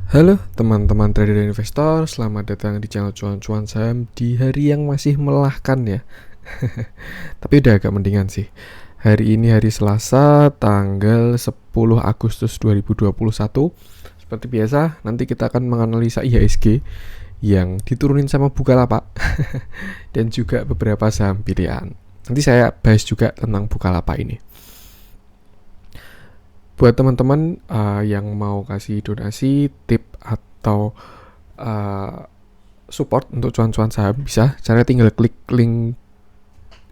Halo teman-teman trader dan investor, selamat datang di channel cuan-cuan saham di hari yang masih melelahkan ya. Tapi udah agak mendingan sih. Hari ini hari Selasa, tanggal 10 Agustus 2021. Seperti biasa, nanti kita akan menganalisa IHSG yang diturunin sama Bukalapak dan juga beberapa saham pilihan. Nanti saya bahas juga tentang Bukalapak ini. Buat teman-teman yang mau kasih donasi, tip atau support untuk cuan-cuan saham, bisa caranya tinggal klik link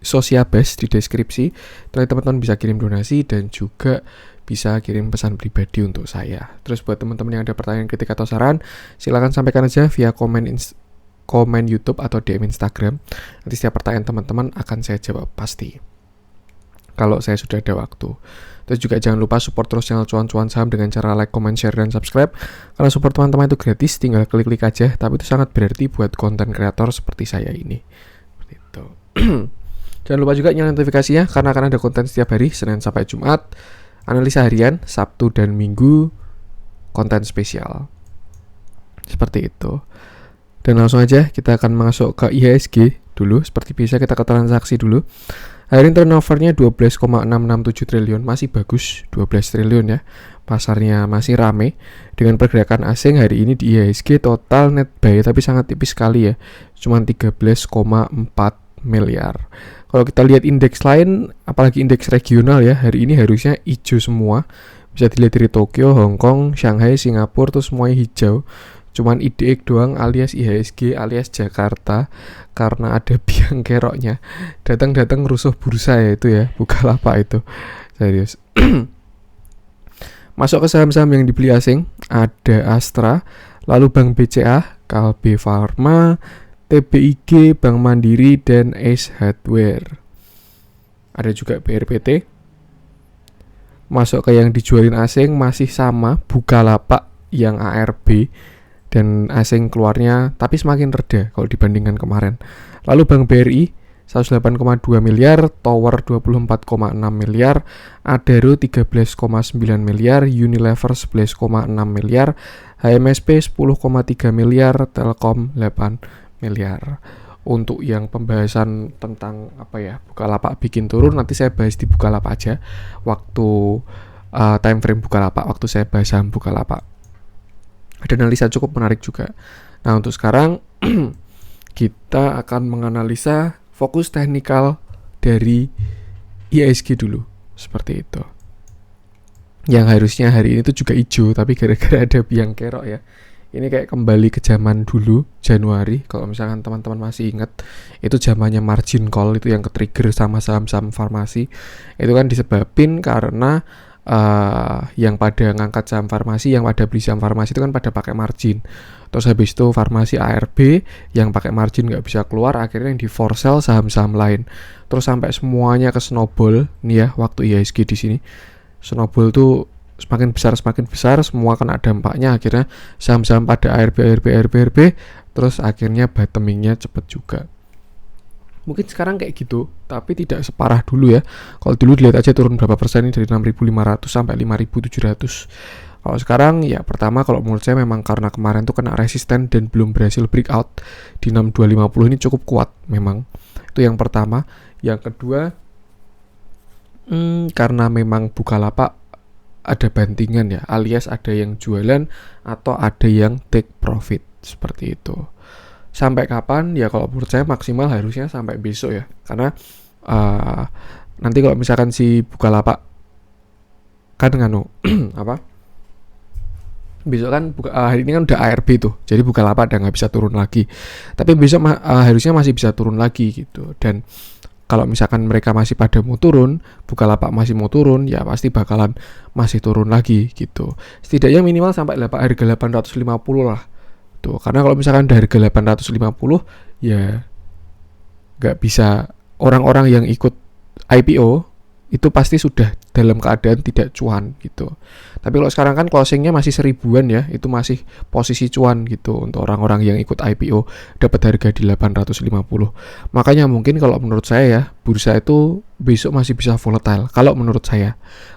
Sosiabase di deskripsi. Terus teman-teman bisa kirim donasi dan juga bisa kirim pesan pribadi untuk saya. Terus buat teman-teman yang ada pertanyaan, kritik atau saran, silakan sampaikan aja via komen YouTube atau DM Instagram. Nanti setiap pertanyaan teman-teman akan saya jawab pasti kalau saya sudah ada waktu. Terus juga jangan lupa support terus channel cuan-cuan saham dengan cara like, comment, share, dan subscribe. Karena support teman-teman itu gratis, tinggal klik-klik aja. Tapi itu sangat berarti buat konten kreator seperti saya ini. Seperti itu. Jangan lupa juga nyalain notifikasinya, karena akan ada konten setiap hari, Senin sampai Jumat. Analisa harian, Sabtu dan Minggu, konten spesial. Seperti itu. Dan langsung aja kita akan masuk ke IHSG dulu. Seperti biasa kita ke transaksi dulu. Hari ini turnovernya 12,667 triliun, masih bagus, 12 triliun ya. Pasarnya masih rame. Dengan pergerakan asing hari ini di IHSG total net buy tapi sangat tipis sekali ya, cuma 13,4 miliar. Kalau kita lihat indeks lain, apalagi indeks regional ya, hari ini harusnya hijau semua. Bisa dilihat dari Tokyo, Hong Kong, Shanghai, Singapura tuh semuanya hijau. Cuman IDX doang alias IHSG alias Jakarta karena ada biang keroknya datang rusuh bursa ya, itu ya, Bukalapak itu serius. Masuk ke saham-saham yang dibeli asing, ada Astra, lalu Bank BCA, Kalbe Pharma, TBIG, Bank Mandiri, dan Ace Hardware. Ada juga BRPT. Masuk ke yang dijualin asing masih sama, Bukalapak yang ARB, dan asing keluarnya tapi semakin reda kalau dibandingkan kemarin. Lalu Bank BRI 108,2 miliar, Tower 24,6 miliar, Adaro 13,9 miliar, Unilever 11,6 miliar, HMSP 10,3 miliar, Telkom 8 miliar. Untuk yang pembahasan tentang Bukalapak bikin turun, nanti saya bahas di Bukalapak aja waktu time frame Bukalapak, waktu saya bahas saham Bukalapak. Ada analisa cukup menarik juga. Nah, untuk sekarang kita akan menganalisa fokus teknikal dari IHSG dulu, seperti itu. Yang harusnya hari ini tuh juga hijau, tapi gara-gara ada biang kerok ya. Ini kayak kembali ke zaman dulu, Januari. Kalau misalkan teman-teman masih ingat, itu zamannya margin call, itu yang ke-trigger sama saham-saham farmasi. Itu kan disebabin karena yang pada ngangkat saham farmasi, yang pada beli saham farmasi itu kan pada pakai margin. Terus habis itu farmasi ARB yang pakai margin nggak bisa keluar, akhirnya yang di for sell saham-saham lain. Terus sampai semuanya ke snowball nih ya, waktu IHSG di sini. Snowball tuh semakin besar, semua kena dampaknya, akhirnya saham-saham pada ARB, terus akhirnya bottomingnya cepet juga. Mungkin sekarang kayak gitu, tapi tidak separah dulu ya. Kalau dulu dilihat aja turun berapa persen, ini dari 6.500 sampai 5.700. Kalau sekarang ya, pertama kalau menurut saya memang karena kemarin tuh kena resisten dan belum berhasil breakout di 6250 ini cukup kuat memang. Itu yang pertama. Yang kedua, karena memang Bukalapak ada bantingan ya, alias ada yang jualan atau ada yang take profit, seperti itu. Sampai kapan? Ya kalau menurut saya maksimal harusnya sampai besok ya. Karena nanti kalau misalkan si Bukalapak kan besok kan hari ini kan udah ARB tuh, jadi Bukalapak udah nggak bisa turun lagi. Tapi besok harusnya masih bisa turun lagi gitu. Dan kalau misalkan mereka masih pada mau turun, Bukalapak masih mau turun, ya pasti bakalan masih turun lagi gitu. Setidaknya minimal sampai harga 850 lah. Tuh, karena kalau misalkan dari harga 850 ya nggak bisa, orang-orang yang ikut IPO itu pasti sudah dalam keadaan tidak cuan gitu. Tapi kalau sekarang kan closingnya masih 1000-an ya, itu masih posisi cuan gitu untuk orang-orang yang ikut IPO dapat harga di 850. Makanya mungkin kalau menurut saya ya, bursa itu besok masih bisa volatile kalau menurut saya.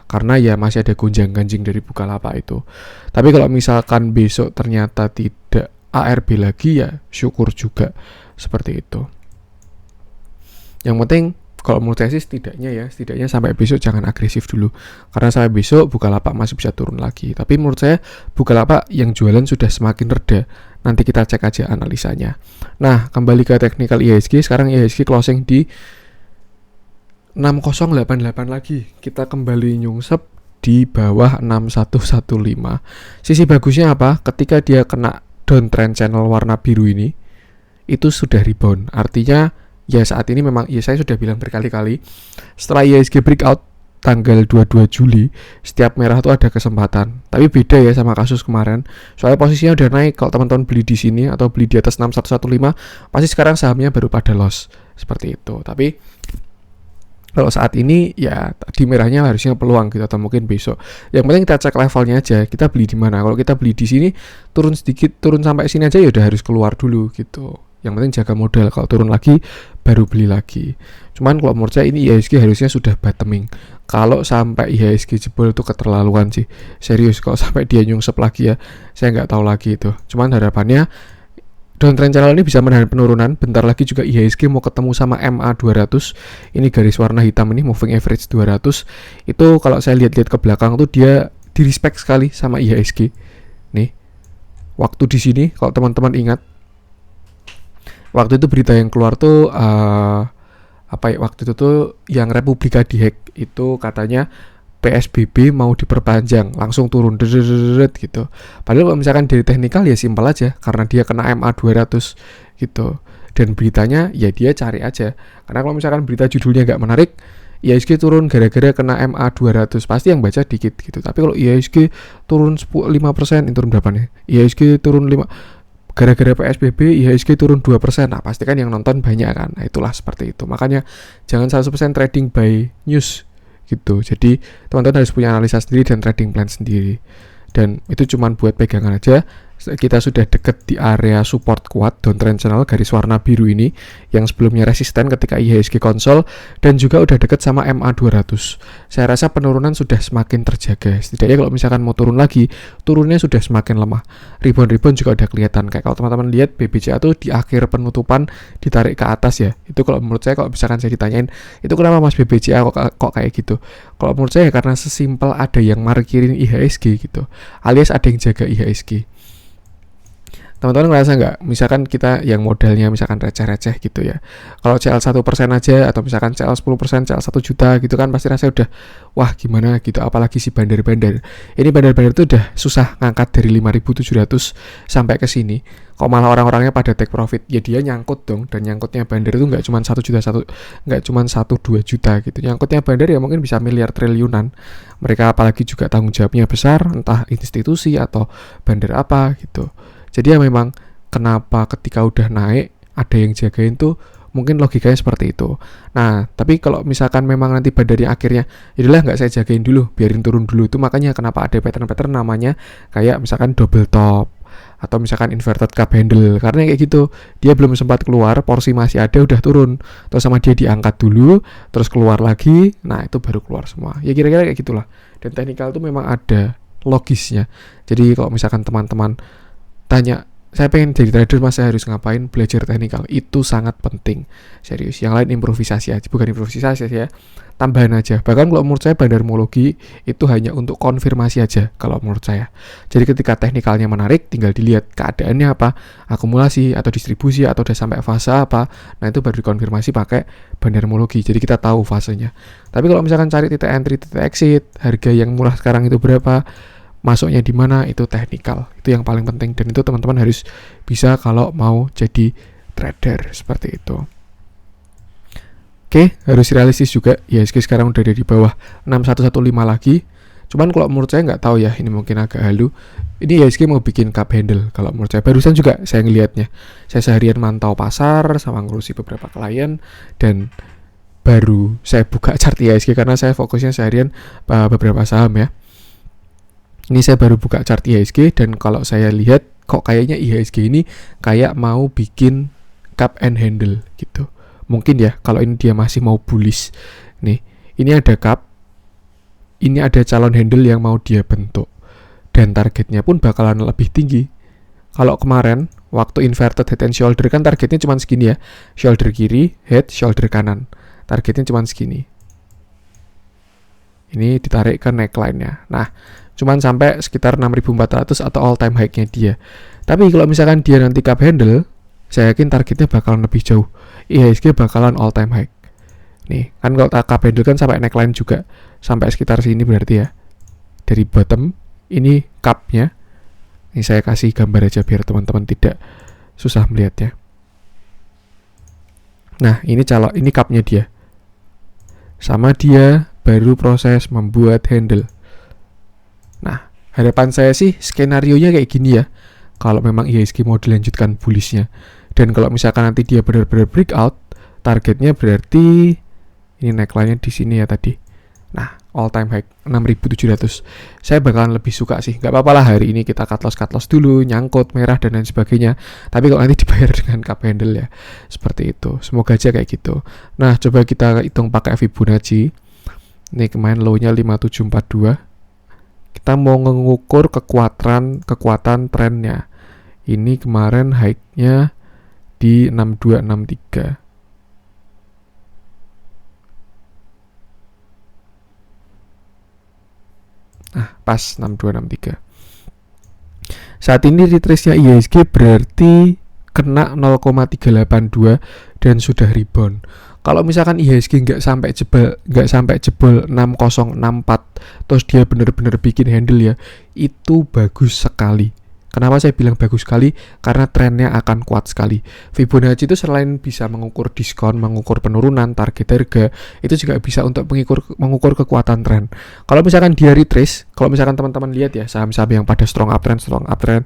Karena ya masih ada gonjang-ganjing dari Bukalapak itu. Tapi kalau misalkan besok ternyata tidak ARB lagi ya syukur juga seperti itu. Yang penting kalau menurut saya sih setidaknya sampai besok jangan agresif dulu. Karena sampai besok Bukalapak masih bisa turun lagi. Tapi menurut saya Bukalapak yang jualan sudah semakin reda. Nanti kita cek aja analisanya. Nah, kembali ke technical IHSG. Sekarang IHSG closing di 6088 lagi. Kita kembali nyungsep di bawah 6115. Sisi bagusnya apa? Ketika dia kena downtrend channel warna biru ini, itu sudah rebound. Artinya ya saat ini memang ya saya sudah bilang berkali-kali, setelah IHSG breakout tanggal 22 Juli, setiap merah itu ada kesempatan. Tapi beda ya sama kasus kemarin. Soalnya posisinya udah naik. Kalau teman-teman beli di sini atau beli di atas 6115, pasti sekarang sahamnya baru pada loss. Seperti itu. Tapi kalau saat ini ya di merahnya harusnya peluang gitu atau mungkin besok. Yang penting kita cek levelnya aja. Kita beli di mana? Kalau kita beli di sini turun sedikit, turun sampai sini aja ya udah harus keluar dulu gitu. Yang penting jaga modal, kalau turun lagi baru beli lagi. Cuman kalau menurut saya ini IHSG harusnya sudah bottoming. Kalau sampai IHSG jebol itu keterlaluan sih. Serius kalau sampai dia nyungsep lagi ya, saya nggak tahu lagi itu. Cuman harapannya downtrend channel ini bisa menahan penurunan. Bentar lagi juga IHSG mau ketemu sama MA 200. Ini garis warna hitam ini, moving average 200. Itu kalau saya lihat-lihat ke belakang tuh dia di respect sekali sama IHSG. Nih. Waktu di sini kalau teman-teman ingat, waktu itu berita yang keluar tuh waktu itu tuh yang Republika dihack itu katanya PSBB mau diperpanjang, langsung turun gitu. Padahal kalau misalkan dari teknikal ya simpel aja, karena dia kena MA 200 gitu. Dan beritanya ya dia cari aja. Karena kalau misalkan berita judulnya nggak menarik, IHSG turun gara-gara kena MA 200, pasti yang baca dikit gitu. Tapi kalau IHSG turun 5%, ini turun berapa nih? IHSG turun 5 gara-gara PSBB, IHSG turun 2%. Nah, pasti kan yang nonton banyak kan. Nah, itulah seperti itu. Makanya jangan 100% trading by news gitu. Jadi teman-teman harus punya analisa sendiri dan trading plan sendiri. Dan itu cuma buat pegangan aja. Kita sudah deket di area support kuat downtrend channel garis warna biru ini yang sebelumnya resisten ketika IHSG konsol, dan juga udah deket sama MA 200. Saya rasa penurunan sudah semakin terjaga. Setidaknya kalau misalkan mau turun lagi, turunnya sudah semakin lemah. Rebound juga udah kelihatan. Kayak kalau teman-teman lihat BBCA tuh di akhir penutupan ditarik ke atas ya. Itu kalau menurut saya, kalau misalkan saya ditanyain, itu kenapa Mas BBCA kok kayak gitu? Kalau menurut saya karena sesimpel ada yang markirin IHSG gitu. Alias ada yang jaga IHSG. Teman-teman ngerasa nggak, misalkan kita yang modalnya misalkan receh-receh gitu ya, kalau CL 1% aja atau misalkan CL 10%, CL 1 juta gitu kan pasti rasa udah wah gimana gitu, apalagi si bandar-bandar. Ini bandar-bandar itu udah susah ngangkat dari 5.700 sampai ke sini. Kok malah orang-orangnya pada take profit, ya dia nyangkut dong. Dan nyangkutnya bandar itu nggak cuma 1 juta, nggak cuma 1-2 juta gitu. Nyangkutnya bandar ya mungkin bisa miliar triliunan. Mereka apalagi juga tanggung jawabnya besar, entah institusi atau bandar apa gitu. Jadi ya memang kenapa ketika udah naik ada yang jagain tuh mungkin logikanya seperti itu. Nah, tapi kalau misalkan memang nanti bandarnya akhirnya jadilah nggak saya jagain dulu, biarin turun dulu, itu makanya kenapa ada pattern-pattern namanya kayak misalkan double top atau misalkan inverted cup handle, karena kayak gitu dia belum sempat keluar, porsi masih ada udah turun, terus sama dia diangkat dulu terus keluar lagi, nah itu baru keluar semua. Ya kira-kira kayak gitulah. Dan teknikal tuh memang ada logisnya. Jadi kalau misalkan teman-teman tanya, saya pengen jadi trader mas, saya harus ngapain? Belajar teknikal, itu sangat penting, serius. Yang lain improvisasi aja, bukan improvisasi ya, tambahan aja. Bahkan kalau menurut saya bandarmologi itu hanya untuk konfirmasi aja kalau menurut saya. Jadi ketika teknikalnya menarik, tinggal dilihat keadaannya apa, akumulasi atau distribusi atau udah sampai fase apa, nah itu baru dikonfirmasi pakai bandarmologi. Jadi kita tahu fasenya. Tapi kalau misalkan cari titik entry, titik exit, harga yang murah sekarang itu berapa, masuknya di mana, itu teknikal. Itu yang paling penting, dan itu teman-teman harus bisa kalau mau jadi trader seperti itu. Oke, harus realistis juga. IHSG sekarang udah ada di bawah 6115 lagi. Cuman kalau menurut saya nggak tahu ya, ini mungkin agak halu. Ini IHSG mau bikin cup handle kalau menurut saya. Barusan juga saya ngelihatnya. Saya seharian mantau pasar sama ngurusi beberapa klien, dan baru saya buka chart IHSG karena saya fokusnya seharian beberapa saham ya. Ini saya baru buka chart IHSG dan kalau saya lihat kok kayaknya IHSG ini kayak mau bikin cup and handle gitu. Mungkin ya kalau ini dia masih mau bullish. Nih, ini ada cup, ini ada calon handle yang mau dia bentuk. Dan targetnya pun bakalan lebih tinggi. Kalau kemarin waktu inverted head and shoulder kan targetnya cuma segini ya. Shoulder kiri, head, shoulder kanan. Targetnya cuma segini. Ini ditarik ke neckline-nya. Nah, cuman sampai sekitar 6.400 atau all time high-nya dia. Tapi kalau misalkan dia nanti cup handle, saya yakin targetnya bakalan lebih jauh. IHSG bakalan all time high. Nih, kan kalau cup handle kan sampai neckline juga. Sampai sekitar sini berarti ya. Dari bottom, ini cup-nya. Ini saya kasih gambar aja biar teman-teman tidak susah melihatnya. Nah, ini cup-nya dia. Sama dia baru proses membuat handle. Nah, harapan saya sih skenario-nya kayak gini ya. Kalau memang IHSG mau dilanjutkan bullish-nya. Dan kalau misalkan nanti dia benar-benar breakout, targetnya berarti ini neckline-nya di sini ya tadi. Nah, all time high 6.700. Saya bakalan lebih suka sih. Gak apa-apa lah hari ini kita cut loss dulu, nyangkut merah dan lain sebagainya. Tapi kalau nanti dibayar dengan cup handle ya, seperti itu. Semoga aja kayak gitu. Nah, coba kita hitung pakai Fibonacci. Ini kemarin low-nya 5742. Kita mau mengukur kekuatan trennya. Ini kemarin high-nya di 6263. Nah, pas 6263. Saat ini retrace-nya IHSG berarti kena 0,382 dan sudah rebound. Kalau misalkan IHSG nggak sampai jebol 6064, terus dia benar-benar bikin handle ya, itu bagus sekali. Kenapa saya bilang bagus sekali? Karena trennya akan kuat sekali. Fibonacci itu selain bisa mengukur diskon, mengukur penurunan, target harga, itu juga bisa untuk mengukur kekuatan tren. Kalau misalkan dia retrace, kalau misalkan teman-teman lihat ya, saham-saham yang pada strong uptrend,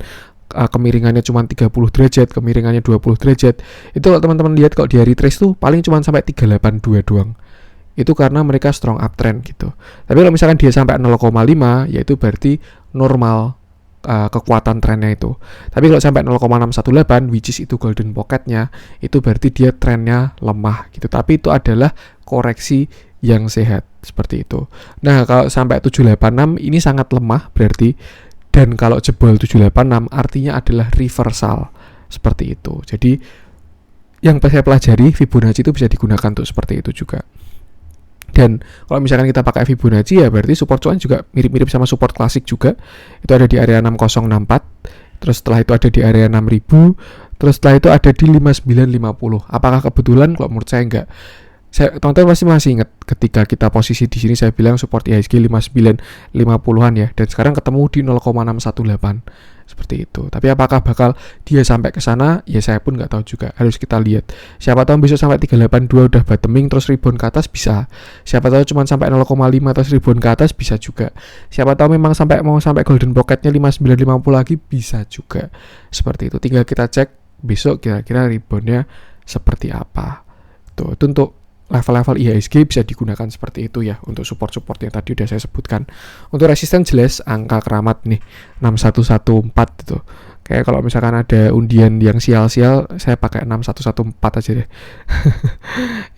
kemiringannya cuma 30 derajat, kemiringannya 20 derajat, itu kalau teman-teman lihat kalau dia retrace tuh paling cuma sampai 382 doang. Itu karena mereka strong uptrend gitu. Tapi kalau misalkan dia sampai 0,5, yaitu berarti normal kekuatan trennya itu. Tapi kalau sampai 0,618, which is itu golden pocketnya, itu berarti dia trennya lemah gitu. Tapi itu adalah koreksi yang sehat seperti itu. Nah, kalau sampai 786 ini sangat lemah berarti, dan kalau jebol 786 artinya adalah reversal seperti itu. Jadi yang saya pelajari, Fibonacci itu bisa digunakan untuk seperti itu juga. Dan kalau misalkan kita pakai Fibonacci ya berarti support cuan juga mirip-mirip sama support klasik juga. Itu ada di area 6064, terus setelah itu ada di area 6000, terus setelah itu ada di 5950. Apakah kebetulan? Kalau menurut saya enggak. Teman-teman masih ingat ketika kita posisi di sini saya bilang support IHSG 5950-an ya, dan sekarang ketemu di 0,618 seperti itu. Tapi apakah bakal dia sampai ke sana? Ya saya pun nggak tahu juga. Harus kita lihat. Siapa tahu besok sampai 382 udah bottoming terus rebound ke atas bisa. Siapa tahu cuma sampai 0,5 terus rebound ke atas bisa juga. Siapa tahu memang mau sampai golden pocketnya 5950 lagi bisa juga. Seperti itu. Tinggal kita cek besok kira-kira reboundnya seperti apa. Tuh, itu untuk level-level IHSG bisa digunakan seperti itu ya, untuk support-support yang tadi udah saya sebutkan. Untuk resisten jelas angka keramat nih 6114 itu. Kayak kalau misalkan ada undian yang sial-sial, saya pakai 6114 aja deh.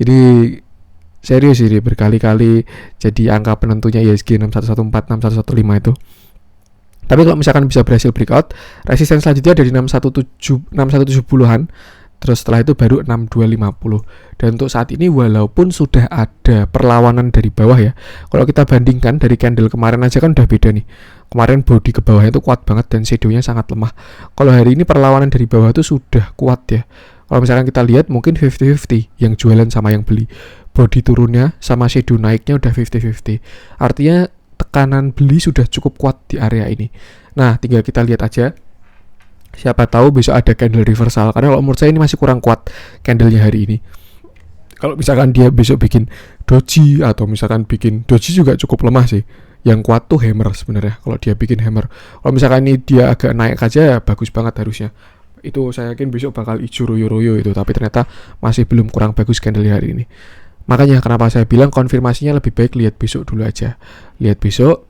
Jadi serius ini berkali-kali jadi angka penentunya IHSG 6114, 6115 itu. Tapi kalau misalkan bisa berhasil breakout, resisten selanjutnya dari 6170-an. Terus setelah itu baru 6250. Dan untuk saat ini walaupun sudah ada perlawanan dari bawah ya, kalau kita bandingkan dari candle kemarin aja kan udah beda nih. Kemarin body ke bawahnya itu kuat banget dan shadownya sangat lemah. Kalau hari ini perlawanan dari bawah itu sudah kuat ya. Kalau misalkan kita lihat mungkin 50-50 yang jualan sama yang beli. Body turunnya sama shadow naiknya udah 50-50. Artinya tekanan beli sudah cukup kuat di area ini. Nah, tinggal kita lihat aja. Siapa tahu besok ada candle reversal, karena kalau menurut saya ini masih kurang kuat candlenya hari ini. Kalau misalkan dia besok bikin doji atau misalkan bikin doji juga cukup lemah sih. Yang kuat tuh hammer sebenarnya kalau dia bikin hammer. Kalau misalkan ini dia agak naik aja ya bagus banget harusnya. Itu saya yakin besok bakal hijau royo-royo itu, tapi ternyata masih belum, kurang bagus candle hari ini. Makanya kenapa saya bilang konfirmasinya lebih baik lihat besok dulu aja. Lihat besok.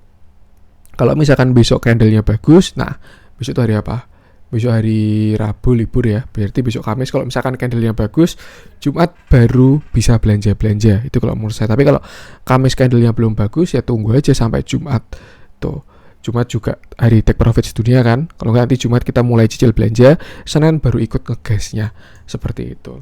Kalau misalkan besok candle-nya bagus, nah besok itu hari apa? Besok hari Rabu libur ya. Berarti besok Kamis kalau misalkan candle-nya bagus, Jumat baru bisa belanja-belanja. Itu kalau menurut saya. Tapi kalau Kamis candle-nya belum bagus, ya tunggu aja sampai Jumat. Tuh. Jumat juga hari take profit dunia kan. Kalau nggak nanti Jumat kita mulai cicil belanja, Senin baru ikut ngegasnya. Seperti itu.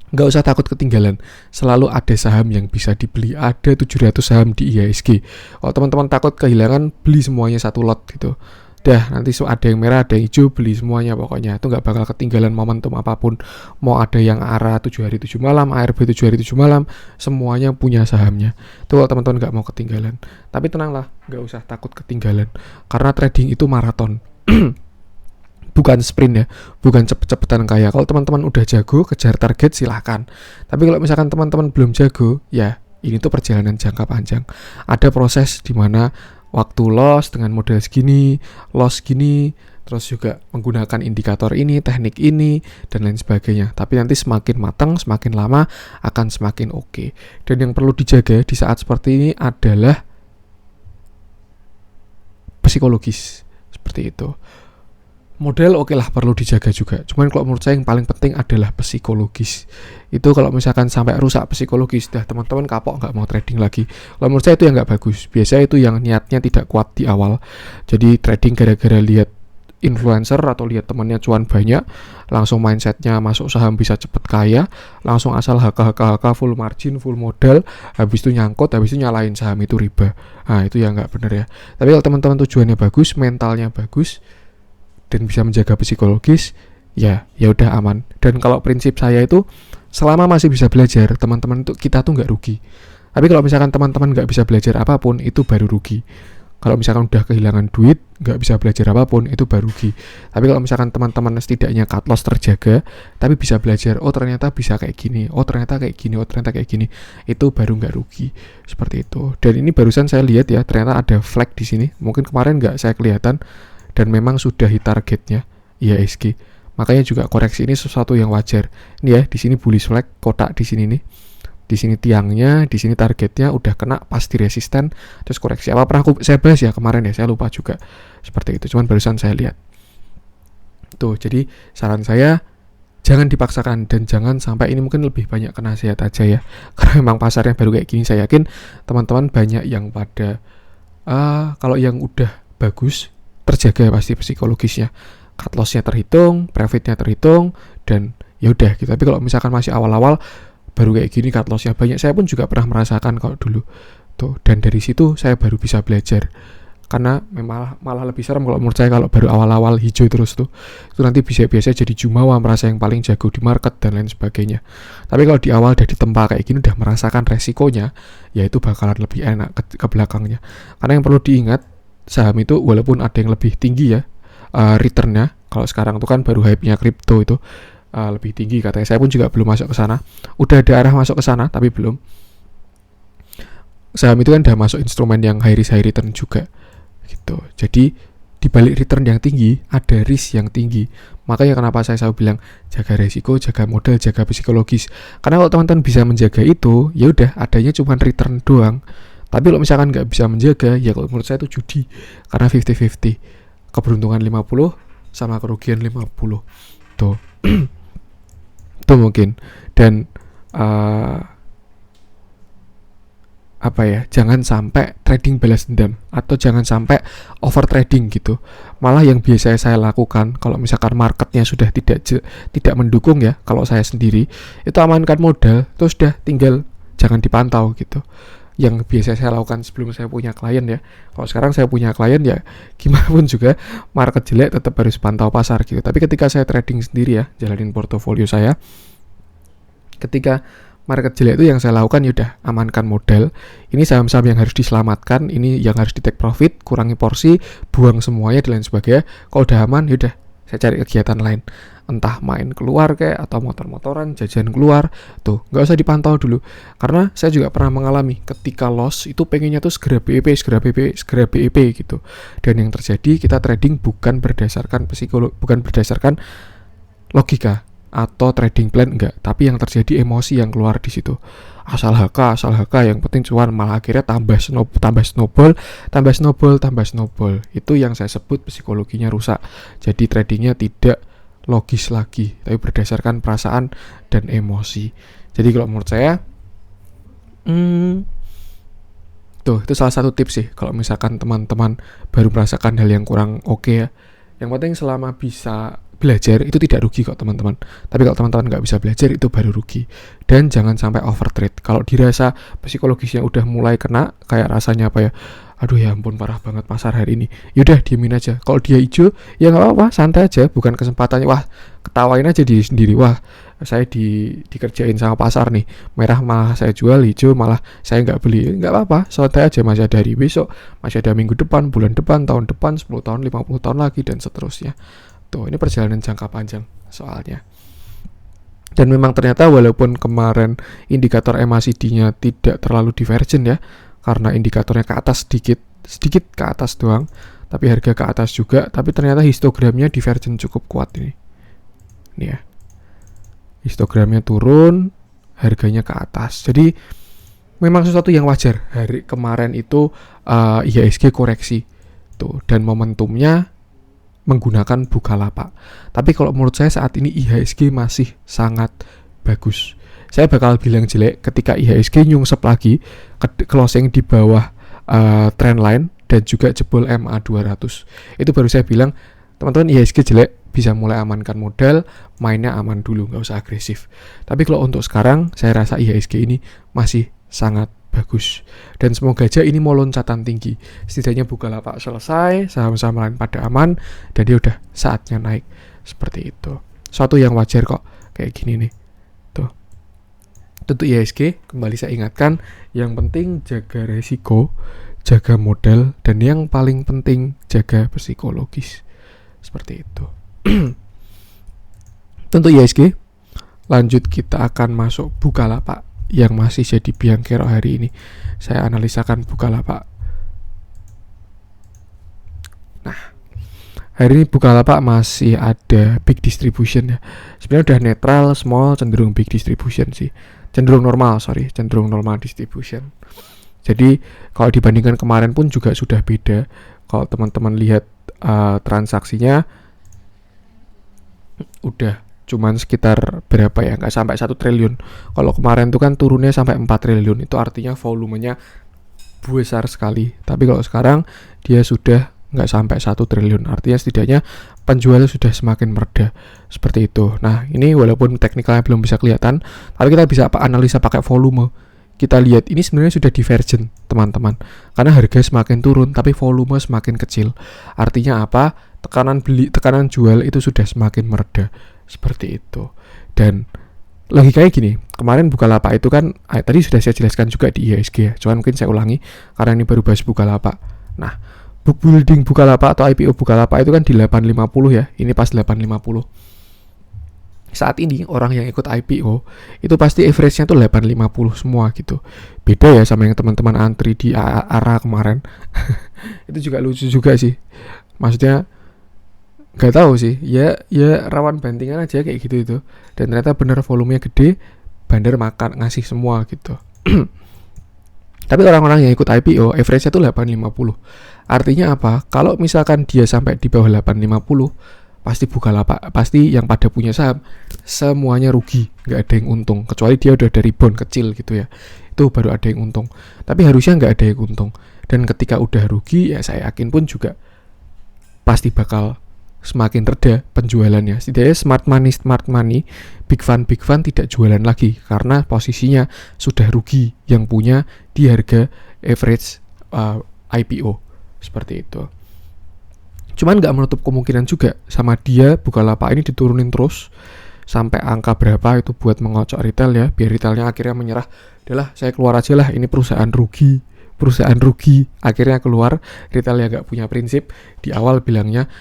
Nggak usah takut ketinggalan, selalu ada saham yang bisa dibeli, ada 700 saham di IHSG. Kalau teman-teman takut kehilangan, beli semuanya satu lot gitu. Dah, nanti ada yang merah, ada yang hijau, beli semuanya pokoknya. Itu nggak bakal ketinggalan momentum apapun. Mau ada yang ARA 7 hari 7 malam, ARB 7 hari 7 malam, semuanya punya sahamnya. Itu kalau teman-teman nggak mau ketinggalan. Tapi tenanglah, nggak usah takut ketinggalan. Karena trading itu maraton. Bukan sprint ya, bukan cepet-cepetan kaya. Kalau teman-teman udah jago, kejar target silahkan. Tapi kalau misalkan teman-teman belum jago, ya ini tuh perjalanan jangka panjang. Ada proses di mana waktu loss dengan model segini, loss gini, terus juga menggunakan indikator ini, teknik ini, dan lain sebagainya. Tapi nanti semakin matang, semakin lama akan semakin oke. Dan yang perlu dijaga di saat seperti ini adalah psikologis. Seperti itu. Model oke lah perlu dijaga juga. Cuman kalau menurut saya yang paling penting adalah psikologis. Itu kalau misalkan sampai rusak psikologis, dah teman-teman kapok nggak mau trading lagi. Kalau menurut saya itu yang nggak bagus. Biasanya itu yang niatnya tidak kuat di awal. Jadi trading gara-gara lihat influencer atau lihat temannya cuan banyak, langsung mindsetnya masuk saham bisa cepet kaya, langsung asal HK full margin, full modal, habis itu nyangkut, habis itu nyalain saham itu riba. Nah itu yang nggak bener ya. Tapi kalau teman-teman tujuannya bagus, mentalnya bagus, dan bisa menjaga psikologis, ya udah aman. Dan kalau prinsip saya itu selama masih bisa belajar, teman-teman itu kita tuh nggak rugi. Tapi kalau misalkan teman-teman nggak bisa belajar apapun, itu baru rugi. Kalau misalkan udah kehilangan duit, nggak bisa belajar apapun, itu baru rugi. Tapi kalau misalkan teman-teman setidaknya cut loss terjaga, tapi bisa belajar, oh ternyata bisa kayak gini, oh ternyata kayak gini, oh ternyata kayak gini, itu baru nggak rugi. Seperti itu. Dan ini barusan saya lihat ya, ternyata ada flag di sini. Mungkin kemarin nggak saya kelihatan. Dan memang sudah hit targetnya IHSG. Makanya juga koreksi ini sesuatu yang wajar. Ini ya, di sini bullish flag kotak di sini nih. Di sini tiangnya, di sini targetnya udah kena pasti resisten, terus koreksi. Apa pernah saya bahas ya kemarin ya, saya lupa juga. Seperti itu, cuman barusan saya lihat. Tuh, jadi saran saya jangan dipaksakan dan jangan sampai ini mungkin lebih banyak ke nasihat aja ya. Karena memang pasarnya baru kayak gini, saya yakin teman-teman banyak yang pada kalau yang udah bagus terjaga pasti psikologisnya, cut loss-nya terhitung, profit-nya terhitung, dan ya udah gitu. Tapi kalau misalkan masih awal-awal baru kayak gini cut loss-nya banyak, saya pun juga pernah merasakan kalau dulu tuh, dan dari situ saya baru bisa belajar. Karena malah lebih serem kalau menurut saya kalau baru awal-awal hijau terus tuh, itu nanti biasa jadi jumawa, merasa yang paling jago di market dan lain sebagainya. Tapi kalau di awal udah ditempa kayak gini, udah merasakan resikonya, ya itu bakalan lebih enak ke belakangnya. Karena yang perlu diingat, saham itu walaupun ada yang lebih tinggi ya returnnya, kalau sekarang itu kan baru hype-nya kripto itu lebih tinggi katanya. Saya pun juga belum masuk ke sana. Udah ada arah masuk ke sana tapi belum. Saham itu kan udah masuk instrumen yang high risk high return juga gitu. Jadi di balik return yang tinggi ada risk yang tinggi. Makanya kenapa saya selalu bilang jaga resiko, jaga modal, jaga psikologis. Karena kalau teman-teman bisa menjaga itu, ya udah adanya cuma return doang. Tapi kalau misalkan nggak bisa menjaga, ya kalau menurut saya itu judi. Karena 50-50. Keberuntungan 50 sama kerugian 50. Tuh. Itu mungkin. Dan jangan sampai trading balas dendam. Atau jangan sampai over trading gitu. Malah yang biasa saya lakukan, kalau misalkan marketnya sudah tidak mendukung ya, kalau saya sendiri, itu amankan modal, terus udah tinggal jangan dipantau gitu. Yang biasa saya lakukan sebelum saya punya klien ya. Kalau sekarang saya punya klien ya gimana pun juga market jelek tetap harus pantau pasar gitu. Tapi ketika saya trading sendiri ya, jalanin portofolio saya, ketika market jelek itu yang saya lakukan yaudah amankan modal. Ini saham-saham yang harus diselamatkan, ini yang harus di take profit, kurangi porsi, buang semuanya dan lain sebagainya. Kalau udah aman yaudah saya cari kegiatan lain, entah main keluar kayak atau motor-motoran, jajan keluar, tuh nggak usah dipantau dulu. Karena saya juga pernah mengalami ketika loss itu pengennya tuh segera BEP gitu. Dan yang terjadi kita trading bukan berdasarkan bukan berdasarkan logika atau trading plan enggak, tapi yang terjadi emosi yang keluar di situ. Asal HK yang penting cuan, malah akhirnya tambah snowball. Itu yang saya sebut psikologinya rusak. Jadi tradingnya tidak logis lagi, tapi berdasarkan perasaan dan emosi. Jadi kalau menurut saya itu salah satu tips sih kalau misalkan teman-teman baru merasakan hal yang kurang oke ya. Yang penting selama bisa belajar itu tidak rugi kok teman-teman. Tapi kalau teman-teman nggak bisa belajar itu baru rugi. Dan jangan sampai overtrade. Kalau dirasa psikologisnya udah mulai kena, kayak rasanya apa ya, aduh ya ampun parah banget pasar hari ini, yaudah diemin aja. Kalau dia hijau ya nggak apa-apa, santai aja. Bukan kesempatannya, wah ketawain aja diri sendiri, wah saya dikerjain sama pasar nih, merah malah saya jual, hijau malah saya nggak beli. Nggak apa-apa, santai aja, masih ada hari besok, masih ada minggu depan, bulan depan, tahun depan, 10 tahun, 50 tahun lagi, dan seterusnya. Tuh, ini perjalanan jangka panjang soalnya. Dan memang ternyata walaupun kemarin indikator MACD-nya tidak terlalu divergen ya, karena indikatornya ke atas sedikit ke atas doang, tapi harga ke atas juga, tapi ternyata histogramnya divergen cukup kuat ini. Nih ya. Histogramnya turun, harganya ke atas. Jadi memang sesuatu yang wajar. Hari kemarin itu IHSG koreksi tuh, dan momentumnya menggunakan Bukalapak. Tapi kalau menurut saya saat ini IHSG masih sangat bagus. Saya bakal bilang jelek ketika IHSG nyungsep lagi closing di bawah trendline dan juga jebol MA 200. Itu baru saya bilang, teman-teman, IHSG jelek, bisa mulai amankan modal, mainnya aman dulu, nggak usah agresif. Tapi kalau untuk sekarang, saya rasa IHSG ini masih sangat bagus. Dan semoga aja ini mau loncatan tinggi. Setidaknya Bukalapak selesai, saham-saham lain pada aman, dan dia udah saatnya naik. Seperti itu. Suatu yang wajar kok, kayak gini nih. Tuh. Untuk IHSG, kembali saya ingatkan, yang penting jaga resiko, jaga modal, dan yang paling penting jaga psikologis. Seperti itu. Tentu IHSG. Lanjut kita akan masuk Bukalapak yang masih jadi biang kerok hari ini. Saya analisakan Bukalapak. Nah, hari ini Bukalapak masih ada big distribution ya. Sebenarnya udah netral, small, cenderung big distribution sih. Cenderung normal distribution. Jadi kalau dibandingkan kemarin pun juga sudah beda. Kalau teman-teman lihat transaksinya udah cuman sekitar berapa ya, nggak sampai 1 triliun. Kalau kemarin tuh kan turunnya sampai 4 triliun, itu artinya volumenya besar sekali. Tapi kalau sekarang dia sudah nggak sampai 1 triliun, artinya setidaknya penjualnya sudah semakin mereda. Seperti itu. Nah, ini walaupun teknikalnya belum bisa kelihatan, tapi kita bisa analisa pakai volume. Kita lihat ini sebenarnya sudah divergen, teman-teman. Karena harga semakin turun tapi volume semakin kecil. Artinya apa? Tekanan beli, tekanan jual itu sudah semakin mereda. Seperti itu. Dan lagi kayak gini, kemarin Bukalapak itu kan tadi sudah saya jelaskan juga di IHSG ya. Cuman mungkin saya ulangi karena ini baru bahas Bukalapak. Nah, book building Bukalapak atau IPO Bukalapak itu kan di 850 ya. Ini pas 850. Saat ini orang yang ikut IPO itu pasti average-nya tuh 850 semua gitu. Beda ya sama yang teman-teman antri di ARA kemarin. Itu juga lucu juga sih. Maksudnya nggak tahu sih. Ya rawan bantingan aja kayak gitu itu. Dan ternyata bener volumenya gede, bandar makan ngasih semua gitu. Tapi orang-orang yang ikut IPO average-nya tuh 850. Artinya apa? Kalau misalkan dia sampai di bawah 850, pasti Bukalapak, pasti yang pada punya saham semuanya rugi, nggak ada yang untung, kecuali dia udah dari bond kecil gitu ya, itu baru ada yang untung. Tapi harusnya nggak ada yang untung. Dan ketika udah rugi ya saya yakin pun juga pasti bakal semakin reda penjualannya. Setidaknya smart money, big fund tidak jualan lagi karena posisinya sudah rugi yang punya di harga average IPO seperti itu. Cuman nggak menutup kemungkinan juga sama dia Bukalapak ini diturunin terus sampai angka berapa itu buat mengocok retail ya, biar retailnya akhirnya menyerah. Udahlah saya keluar aja lah, ini perusahaan rugi. Akhirnya keluar, retailnya nggak punya prinsip. Di awal bilangnya,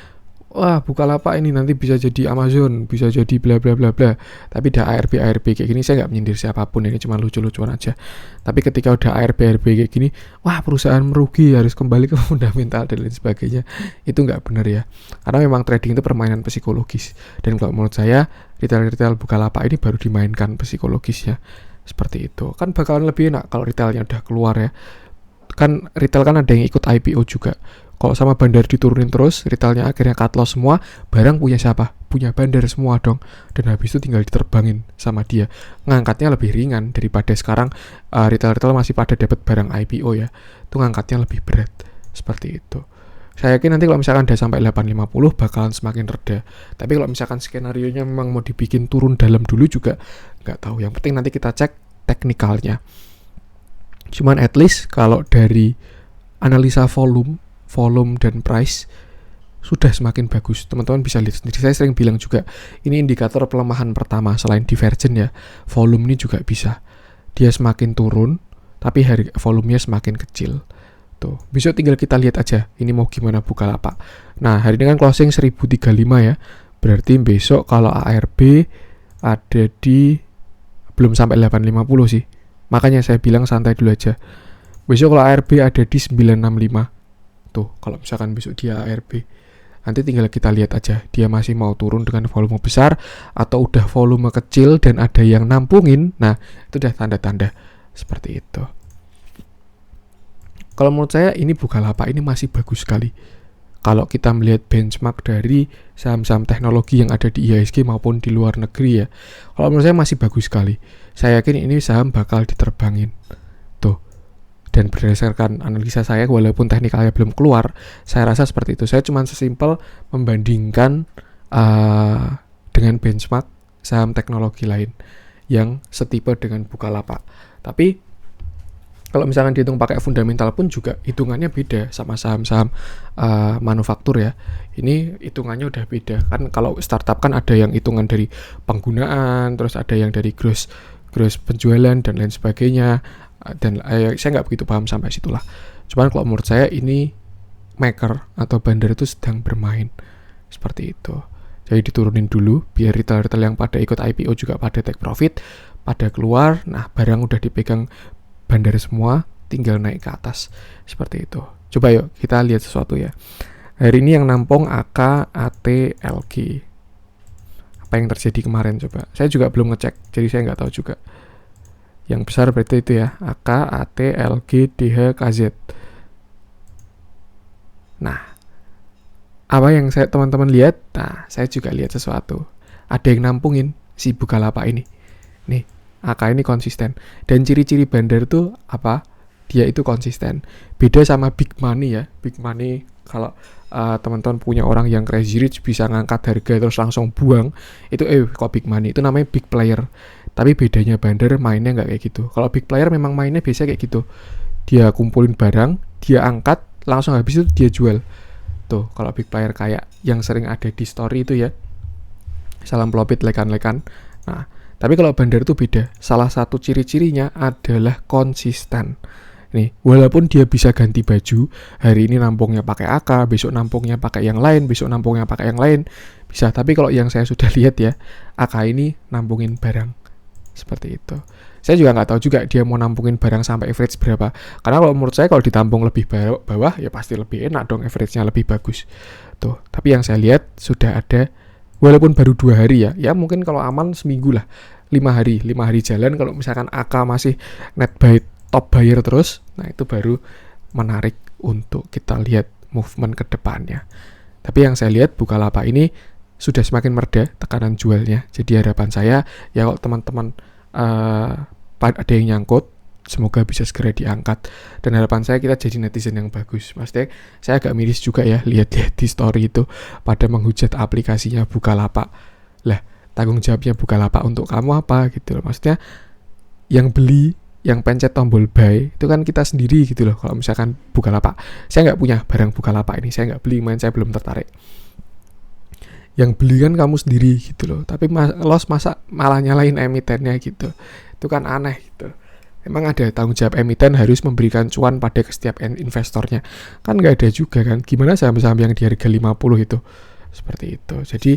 wah Bukalapak ini nanti bisa jadi Amazon, bisa jadi bla bla bla bla. Tapi udah ARB kayak gini, saya nggak menyindir siapapun, ini cuma lucu-lucuan aja. Tapi ketika udah ARB kayak gini, wah perusahaan merugi, harus kembali ke fundamental dan lain sebagainya. Itu nggak benar ya. Karena memang trading itu permainan psikologis. Dan kalau menurut saya retail Bukalapak ini baru dimainkan psikologisnya seperti itu. Kan bakalan lebih enak kalau retailnya udah keluar ya. Kan retail kan ada yang ikut IPO juga. Kalau sama bandar diturunin terus, retailnya akhirnya cut loss semua, barang punya siapa? Punya bandar semua dong. Dan habis itu tinggal diterbangin sama dia. Ngangkatnya lebih ringan daripada sekarang retail-retail masih pada dapat barang IPO ya. Itu ngangkatnya lebih berat. Seperti itu. Saya yakin nanti kalau misalkan udah sampai 850 bakalan semakin reda. Tapi kalau misalkan skenario-nya memang mau dibikin turun dalam dulu juga nggak tahu. Yang penting nanti kita cek teknikalnya. Cuman at least kalau dari analisa volume dan price sudah semakin bagus. Teman-teman bisa lihat sendiri. Saya sering bilang juga, ini indikator pelemahan pertama selain divergen ya. Volume ini juga bisa. Dia semakin turun, tapi volumenya semakin kecil. Tuh, besok tinggal kita lihat aja ini mau gimana Bukalapak. Nah, hari ini kan closing 1035 ya. Berarti besok kalau ARB ada di belum sampai 850 sih. Makanya saya bilang santai dulu aja. Besok kalau ARB ada di 965. Tuh, kalau misalkan besok dia ARB, nanti tinggal kita lihat aja dia masih mau turun dengan volume besar atau udah volume kecil dan ada yang nampungin. Nah, itu udah tanda-tanda seperti itu. Kalau menurut saya ini Bukalapak ini masih bagus sekali. Kalau kita melihat benchmark dari saham-saham teknologi yang ada di IHSG maupun di luar negeri ya. Kalau menurut saya masih bagus sekali. Saya yakin ini saham bakal diterbangin. Tuh. Dan berdasarkan analisa saya, walaupun teknikalnya belum keluar, saya rasa seperti itu. Saya cuma sesimpel membandingkan dengan benchmark saham teknologi lain yang setipe dengan Bukalapak. Tapi kalau misalkan dihitung pakai fundamental pun juga hitungannya beda sama saham-saham manufaktur ya. Ini hitungannya udah beda. Kan kalau startup kan ada yang hitungan dari penggunaan, terus ada yang dari gross penjualan dan lain sebagainya. Dan saya nggak begitu paham sampai situlah. Cuman kalau menurut saya ini maker atau bandar itu sedang bermain seperti itu. Jadi diturunin dulu biar retail-retail yang pada ikut IPO juga pada take profit, pada keluar. Nah, barang udah dipegang bandar semua, tinggal naik ke atas seperti itu. Coba yuk kita lihat sesuatu ya. Hari ini yang nampung AK, AT, LG. Apa yang terjadi kemarin coba? Saya juga belum ngecek, jadi saya nggak tahu juga. Yang besar berarti itu ya, AK, AT, LG, DH, KZ. Nah, apa yang saya teman-teman lihat? Nah, saya juga lihat sesuatu. Ada yang nampungin si Bukalapak ini. Nih, AK ini konsisten. Dan ciri-ciri bandar itu apa? Dia itu konsisten. Beda sama big money ya. Big money kalau teman-teman punya orang yang crazy rich bisa ngangkat harga terus langsung buang. Itu kok big money. Itu namanya big player. Tapi bedanya bandar mainnya nggak kayak gitu. Kalau big player memang mainnya biasa kayak gitu. Dia kumpulin barang, dia angkat, langsung habis itu dia jual. Tuh, kalau big player kayak yang sering ada di story itu ya. Salam pelopit lekan-lekan. Nah, tapi kalau bandar itu beda. Salah satu ciri-cirinya adalah konsisten. Nih, walaupun dia bisa ganti baju, hari ini nampungnya pakai AK, besok nampungnya pakai yang lain, besok nampungnya pakai yang lain, bisa. Tapi kalau yang saya sudah lihat ya, AK ini nampungin barang. Seperti itu. Saya juga nggak tahu juga dia mau nampungin barang sampai average berapa. Karena kalau menurut saya kalau ditampung lebih bawah, ya pasti lebih enak dong, average-nya lebih bagus. Tuh, tapi yang saya lihat sudah ada, walaupun baru 2 hari ya mungkin kalau aman seminggu lah, 5 hari jalan. Kalau misalkan AK masih net buy, top buyer terus, nah itu baru menarik untuk kita lihat movement ke depannya. Tapi yang saya lihat Bukalapak ini sudah semakin mereda tekanan jualnya. Jadi harapan saya ya kalau teman-teman ada yang nyangkut, semoga bisa segera diangkat. Dan harapan saya kita jadi netizen yang bagus. Maksudnya saya agak miris juga ya lihat-lihat di story itu pada menghujat aplikasinya Bukalapak. Lah, tanggung jawabnya Bukalapak untuk kamu apa gitu loh. Maksudnya yang beli, yang pencet tombol buy itu kan kita sendiri gitu loh. Kalau misalkan Bukalapak, saya nggak punya barang Bukalapak ini, saya nggak beli, saya belum tertarik. Yang beli kan kamu sendiri gitu loh. Tapi loss masa malah nyalain emitennya gitu. Itu kan aneh gitu. Emang ada tanggung jawab emiten harus memberikan cuan pada setiap investornya. Kan nggak ada juga kan. Gimana saham-saham yang di harga 50 itu? Seperti itu. Jadi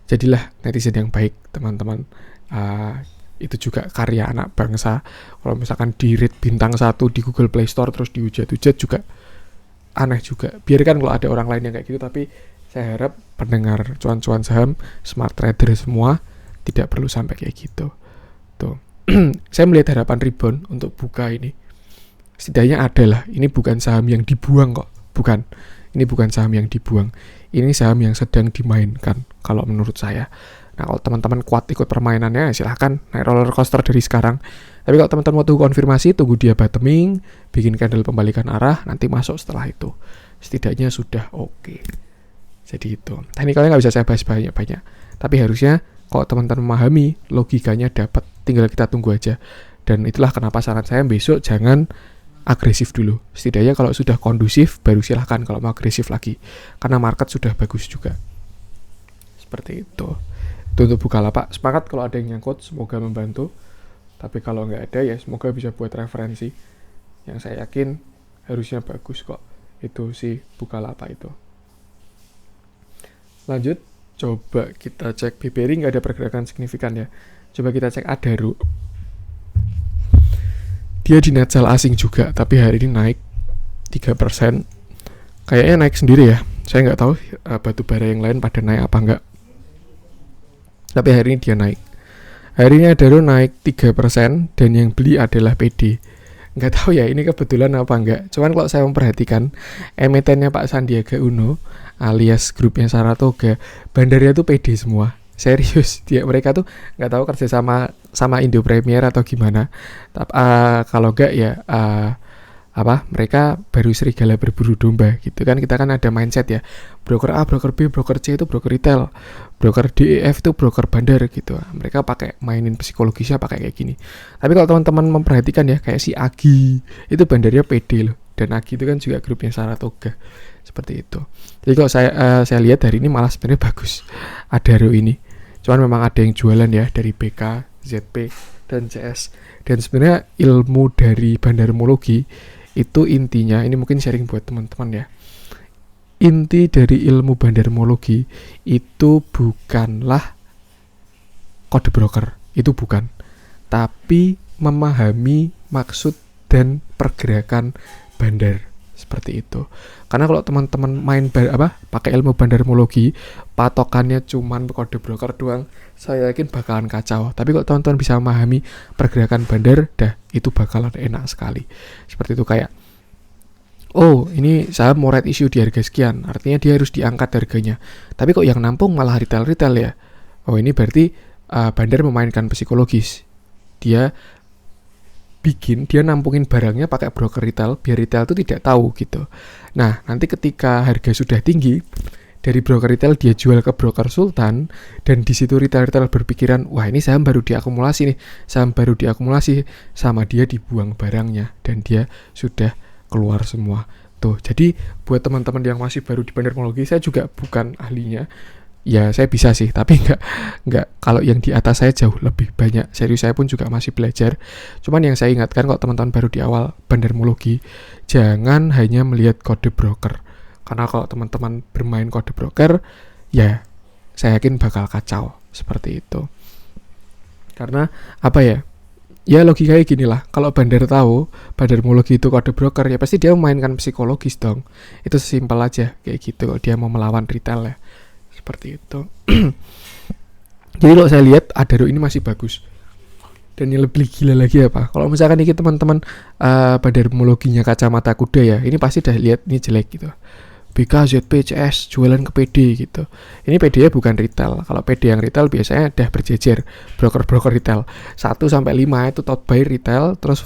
jadilah netizen yang baik teman-teman. Itu juga karya anak bangsa. Kalau misalkan di rate bintang 1 di Google Play Store terus dihujat-hujat juga aneh juga. Biarkan kalau ada orang lain yang kayak gitu, tapi saya harap pendengar cuan-cuan saham, smart trader semua, tidak perlu sampai kayak gitu. Tuh. Saya melihat harapan rebound untuk buka ini. Setidaknya ada lah. Ini bukan saham yang dibuang kok. Bukan. Ini bukan saham yang dibuang. Ini saham yang sedang dimainkan kalau menurut saya. Nah, kalau teman-teman kuat ikut permainannya, silahkan naik roller coaster dari sekarang. Tapi kalau teman-teman mau tunggu konfirmasi, tunggu dia bottoming, bikin candle pembalikan arah, nanti masuk setelah itu. Setidaknya sudah oke. Jadi itu. Teknikalnya nggak bisa saya bahas banyak-banyak. Tapi harusnya kalau teman-teman memahami, logikanya dapat. Tinggal kita tunggu aja. Dan itulah kenapa saran saya besok jangan agresif dulu. Setidaknya kalau sudah kondusif, baru silahkan kalau mau agresif lagi. Karena market sudah bagus juga. Seperti itu. Itu untuk Bukalapak. Sepakat kalau ada yang nyangkut, semoga membantu. Tapi kalau nggak ada ya semoga bisa buat referensi. Yang saya yakin harusnya bagus kok. Itu si Bukalapak itu. Lanjut, coba kita cek BBRI, nggak ada pergerakan signifikan ya. Coba kita cek Adaro. Dia di net sell asing juga, tapi hari ini naik 3%. Kayaknya naik sendiri ya. Saya nggak tahu batu bara yang lain pada naik apa nggak. Tapi hari ini dia naik. Hari ini Adaro naik 3% dan yang beli adalah PD. Nggak tahu ya ini kebetulan apa enggak. Cuman kalau saya memperhatikan emitennya Pak Sandiaga Uno alias grupnya Saratoga, bandarnya tuh PD semua. Serius, mereka tuh nggak tahu kerja sama Indo Premier atau gimana. Kalau enggak ya mereka baru serigala berburu domba gitu kan. Kita kan ada mindset ya, broker A, broker B, broker C itu broker retail, broker D, E, F itu broker bandar gitu. Mereka pakai mainin psikologisnya pakai kayak gini. Tapi kalau teman-teman memperhatikan ya, kayak si Agi itu bandarnya PD loh, dan Agi itu kan juga grupnya Saratoga seperti itu. Jadi kalau saya lihat hari ini malah sebenarnya bagus Adaro ini. Cuman memang ada yang jualan ya dari BK, ZP, dan CS. Dan sebenarnya ilmu dari bandarmologi itu intinya, ini mungkin sharing buat teman-teman ya. Inti dari ilmu bandarmologi itu bukanlah kode broker, itu bukan. Tapi memahami maksud dan pergerakan bandar seperti itu. Karena kalau teman-teman main pakai ilmu bandarmologi, patokannya cuman kode broker doang, saya yakin bakalan kacau. Tapi kalau teman-teman bisa memahami pergerakan bandar, itu bakalan enak sekali. Seperti itu kayak, oh ini saham mau right issue di harga sekian, artinya dia harus diangkat harganya. Tapi kok yang nampung malah retail ya? Oh ini berarti bandar memainkan psikologis. Dia nampungin barangnya pakai broker retail, biar retail itu tidak tahu gitu. Nah, nanti ketika harga sudah tinggi, dari broker retail dia jual ke broker sultan, dan di situ retail berpikiran, wah ini saham baru diakumulasi nih, sama dia dibuang barangnya, dan dia sudah keluar semua. Tuh, jadi buat teman-teman yang masih baru di bandarmologi, saya juga bukan ahlinya. Ya saya bisa sih, tapi nggak kalau yang di atas saya jauh lebih banyak. Serius, saya pun juga masih belajar. Cuman yang saya ingatkan kalau teman-teman baru di awal bandarmologi, jangan hanya melihat kode broker. Karena kalau teman-teman bermain kode broker, ya saya yakin bakal kacau seperti itu. Karena apa ya? Ya logikanya gini lah, kalau bandar tahu bandarmologi itu kode broker, ya pasti dia memainkan psikologis dong. Itu sesimpel aja kayak gitu kalau dia mau melawan retail ya. Seperti itu. Jadi kalau saya lihat Adaro ini masih bagus. Dan yang lebih gila lagi apa? Kalau misalkan ini teman-teman bandarmologinya kacamata kuda ya, ini pasti udah lihat ini jelek gitu. BK, ZP, CS jualan ke PD gitu. Ini PD-nya bukan retail. Kalau PD yang retail biasanya udah berjejer broker-broker retail. 1 sampai 5 itu top buy retail, terus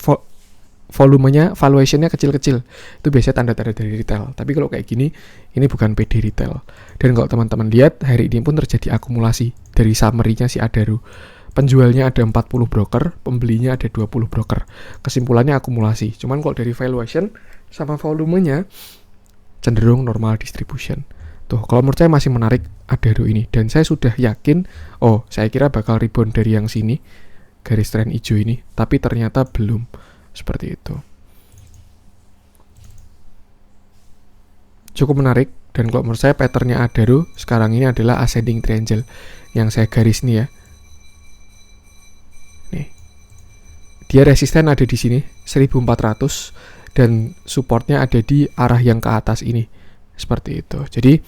volumenya, valuationnya kecil-kecil. Itu biasanya tanda-tanda dari retail. Tapi kalau kayak gini, ini bukan PD retail. Dan kalau teman-teman lihat, hari ini pun terjadi akumulasi dari summary-nya si Adaro. Penjualnya ada 40 broker, pembelinya ada 20 broker. Kesimpulannya akumulasi. Cuman kalau dari valuation sama volumenya, cenderung normal distribution. Tuh, kalau menurut saya masih menarik Adaro ini. Dan saya sudah yakin, saya kira bakal rebound dari yang sini, garis tren hijau ini. Tapi ternyata belum. Seperti itu. Cukup menarik. Dan kalau menurut saya patternnya Adaro sekarang ini adalah ascending triangle. Yang saya garis nih ya. Nih. Dia resisten ada di sini 1400 dan supportnya ada di arah yang ke atas ini. Seperti itu. Jadi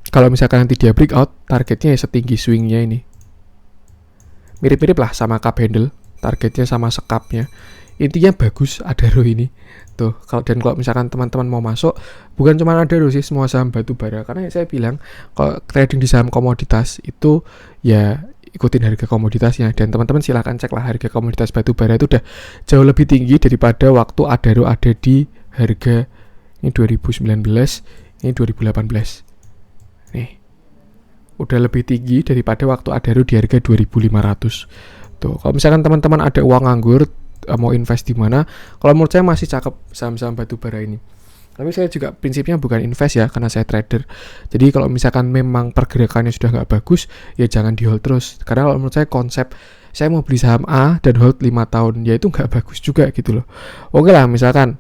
kalau misalkan nanti dia breakout, targetnya ya setinggi swingnya ini mirip-mirip lah sama cup handle, targetnya sama sekapnya. Intinya bagus Adaro ini tuh. Kalau misalkan teman-teman mau masuk, bukan cuma Adaro sih, semua saham batu bara, karena saya bilang kalau trading di saham komoditas itu ya ikutin harga komoditasnya, dan teman-teman silahkan cek lah harga komoditas batu bara itu udah jauh lebih tinggi daripada waktu Adaro ada di harga ini 2019, ini 2018 nih, udah lebih tinggi daripada waktu Adaro di harga 2.500 tuh. Kalau misalkan teman-teman ada uang nganggur, mau invest di mana, kalau menurut saya masih cakep saham-saham batu bara ini. Tapi saya juga prinsipnya bukan invest ya, karena saya trader. Jadi kalau misalkan memang pergerakannya sudah nggak bagus, ya jangan di hold terus. Karena kalau menurut saya konsep saya mau beli saham A dan hold 5 tahun, ya itu nggak bagus juga gitu loh. Oke lah, misalkan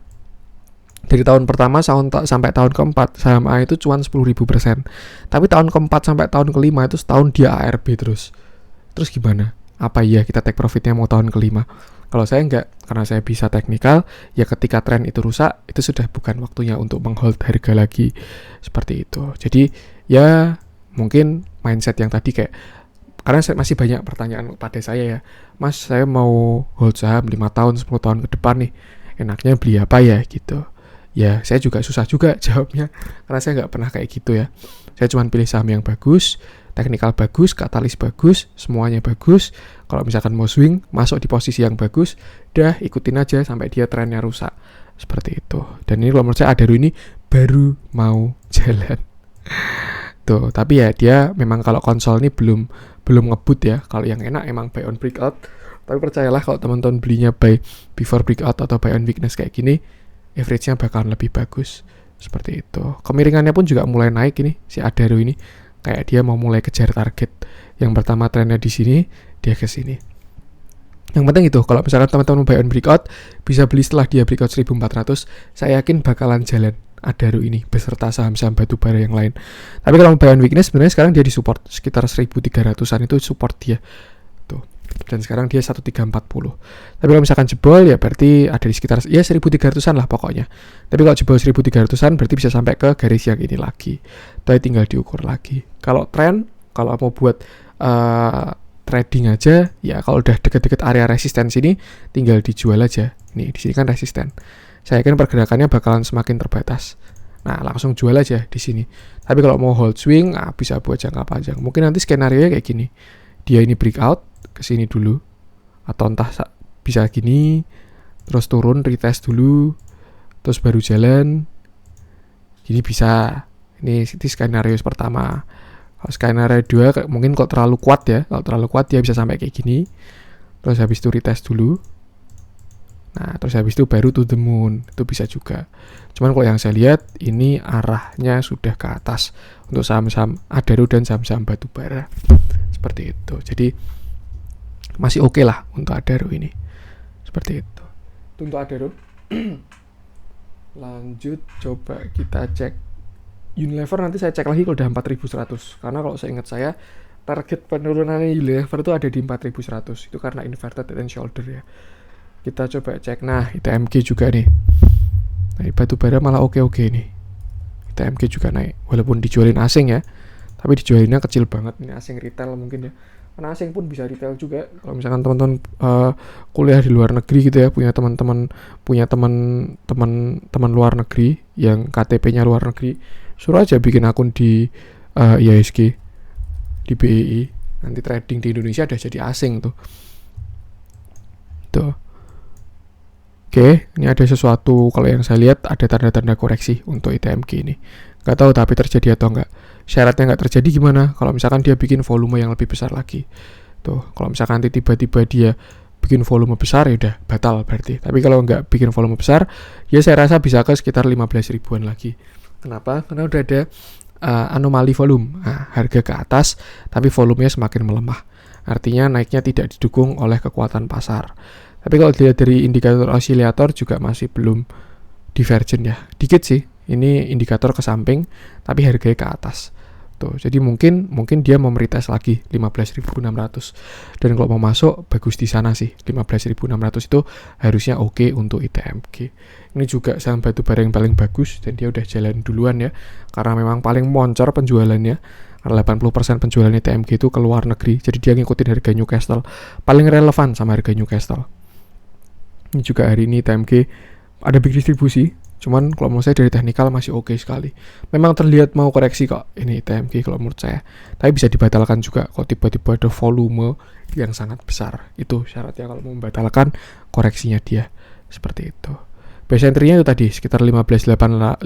dari tahun pertama sampai tahun keempat saham A itu cuan 10.000%. Tapi tahun keempat sampai tahun kelima itu setahun dia ARB terus. Terus gimana? Apa iya kita take profitnya mau tahun kelima? Kalau saya enggak, karena saya bisa teknikal, ya ketika tren itu rusak, itu sudah bukan waktunya untuk menghold harga lagi, seperti itu. Jadi ya mungkin mindset yang tadi kayak, karena masih banyak pertanyaan pada saya ya, Mas saya mau hold saham 5 tahun, 10 tahun ke depan nih, enaknya beli apa ya gitu. Ya saya juga susah juga jawabnya, karena saya nggak pernah kayak gitu ya. Saya cuma pilih saham yang bagus, teknikal bagus, katalis bagus, semuanya bagus. Kalau misalkan mau swing, masuk di posisi yang bagus, dah ikutin aja sampai dia trennya rusak. Seperti itu. Dan ini kalau menurut saya Adaro ini baru mau jalan. Tuh, tapi ya dia memang kalau konsol ini belum ngebut ya. Kalau yang enak emang buy on breakout. Tapi percayalah kalau teman-teman belinya buy before breakout atau buy on weakness kayak gini, average-nya bakalan lebih bagus. Seperti itu. Kemiringannya pun juga mulai naik ini si Adaro ini. Kayak dia mau mulai kejar target. Yang pertama trennya di sini, dia ke sini. Yang penting itu, kalau misalkan teman-teman buy on breakout, bisa beli setelah dia breakout 1400, saya yakin bakalan jalan Adaro ini beserta saham-saham batu bara yang lain. Tapi kalau buy on weakness, sebenarnya sekarang dia di support sekitar 1300-an itu support dia. Tuh. Dan sekarang dia 1340. Tapi kalau misalkan jebol ya berarti ada di sekitar ya 1300-an lah pokoknya. Tapi kalau jebol 1300-an berarti bisa sampai ke garis yang ini lagi. Tapi tinggal diukur lagi. Kalau tren, kalau mau buat trading aja, ya kalau udah deket-deket area resisten sini tinggal dijual aja. Nih di sini kan resisten. Saya yakin pergerakannya bakalan semakin terbatas. Nah, langsung jual aja di sini. Tapi kalau mau hold swing, bisa buat jangka panjang. Mungkin nanti skenario-nya kayak gini. Dia ini breakout ke sini dulu, atau entah bisa gini, terus turun retest dulu, terus baru jalan. Jadi bisa. Ini skenario pertama. Kalau skenario 2 mungkin kok terlalu kuat ya. Kalau terlalu kuat dia bisa sampai kayak gini. Terus habis itu retest dulu. Nah, terus habis itu baru to the moon. Itu bisa juga. Cuman kalau yang saya lihat ini arahnya sudah ke atas untuk saham-saham Adaro dan saham-saham batu bara. Seperti itu. Jadi masih oke lah untuk Adaro ini. Seperti itu. Untuk Adaro. Lanjut coba kita cek Unilever. Nanti saya cek lagi kalau udah 4100. Karena kalau saya ingat saya target penurunannya Unilever itu ada di 4100. Itu karena inverted head and shoulder ya. Kita coba cek. Nah, ITMG juga nih. Nah, batu bara malah oke-oke nih. ITMG juga naik. Walaupun dijualin asing ya. Tapi dijualinnya kecil banget. Ini asing retail mungkin ya. Karena asing pun bisa retail juga. Kalau misalkan teman-teman kuliah di luar negeri gitu ya, punya teman luar negeri yang KTP-nya luar negeri, suruh aja bikin akun di IHSG, di BEI. Nanti trading di Indonesia udah jadi asing tuh. Tuh. Oke, ini ada sesuatu, kalau yang saya lihat ada tanda-tanda koreksi untuk ITMG ini. Gak tahu tapi terjadi atau enggak. Syaratnya nggak terjadi gimana? Kalau misalkan dia bikin volume yang lebih besar lagi. Tuh, kalau misalkan nanti tiba-tiba dia bikin volume besar ya udah batal berarti. Tapi kalau nggak bikin volume besar, ya saya rasa bisa ke sekitar 15 ribuan lagi. Kenapa? Karena udah ada anomali volume. Nah, harga ke atas, tapi volumenya semakin melemah. Artinya naiknya tidak didukung oleh kekuatan pasar. Tapi kalau dilihat dari indikator osilator juga masih belum divergen ya. Dikit sih. Ini indikator ke samping, tapi harganya ke atas. Tuh, jadi mungkin dia mau meretest lagi 15.600. Dan kalau mau masuk bagus di sana sih. 15.600 itu harusnya oke untuk ITMG. Ini juga saham batu bara yang paling bagus dan dia udah jalan duluan ya. Karena memang paling moncor penjualannya. Karena 80% penjualannya TMG itu ke luar negeri, jadi dia ngikutin harga Newcastle. Paling relevan sama harga Newcastle. Ini juga hari ini TMG ada big distribusi, cuman kalau menurut saya dari teknikal masih oke sekali. Memang terlihat mau koreksi kok ini TMG kalau menurut saya, tapi bisa dibatalkan juga kalau tiba-tiba ada volume yang sangat besar. Itu syaratnya kalau mau membatalkan koreksinya dia, seperti itu. Base entry-nya itu tadi sekitar 15.850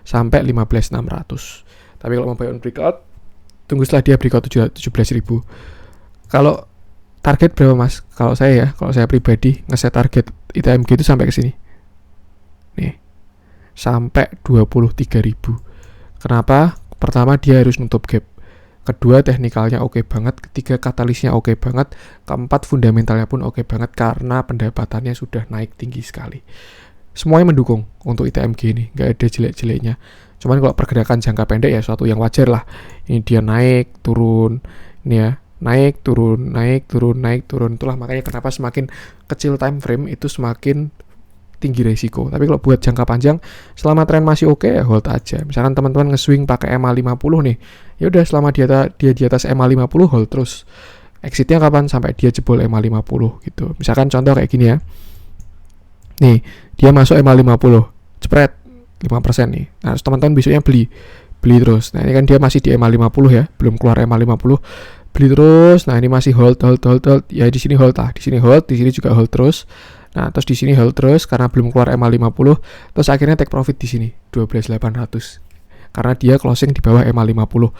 sampai 15.600. Tapi kalau mau buy on breakout, tunggu setelah dia breakout 17.000. Kalau target berapa mas? Kalau saya pribadi ngeset target ITMG itu sampai ke sini. Nih. Sampai 23.000. Kenapa? Pertama dia harus nutup gap. Kedua teknikalnya oke banget, ketiga katalisnya oke banget, keempat fundamentalnya pun oke banget karena pendapatannya sudah naik tinggi sekali. Semuanya mendukung untuk ITMG ini, nggak ada jelek-jeleknya. Cuman kalau pergerakan jangka pendek ya suatu yang wajar lah. Ini dia naik, turun, ini ya, naik, turun, naik, turun, naik, turun. Itulah makanya kenapa semakin kecil time frame itu semakin tinggi resiko. Tapi kalau buat jangka panjang, selama tren masih oke ya hold aja. Misalkan teman-teman nge-swing pakai MA50 nih, ya udah selama dia di atas MA50 hold terus. Exitnya kapan? Sampai dia jebol MA50 gitu. Misalkan contoh kayak gini ya. Nih, dia masuk MA50, jepret 5% nih. Nah, teman-teman besoknya beli terus. Nah, ini kan dia masih di MA50 ya, belum keluar MA50. Beli terus. Nah, ini masih hold. Ya di sini hold lah, di sini hold, di sini juga hold terus. Nah, terus di sini hold terus karena belum keluar MA50, terus akhirnya take profit di sini 12.800. Karena dia closing di bawah MA50.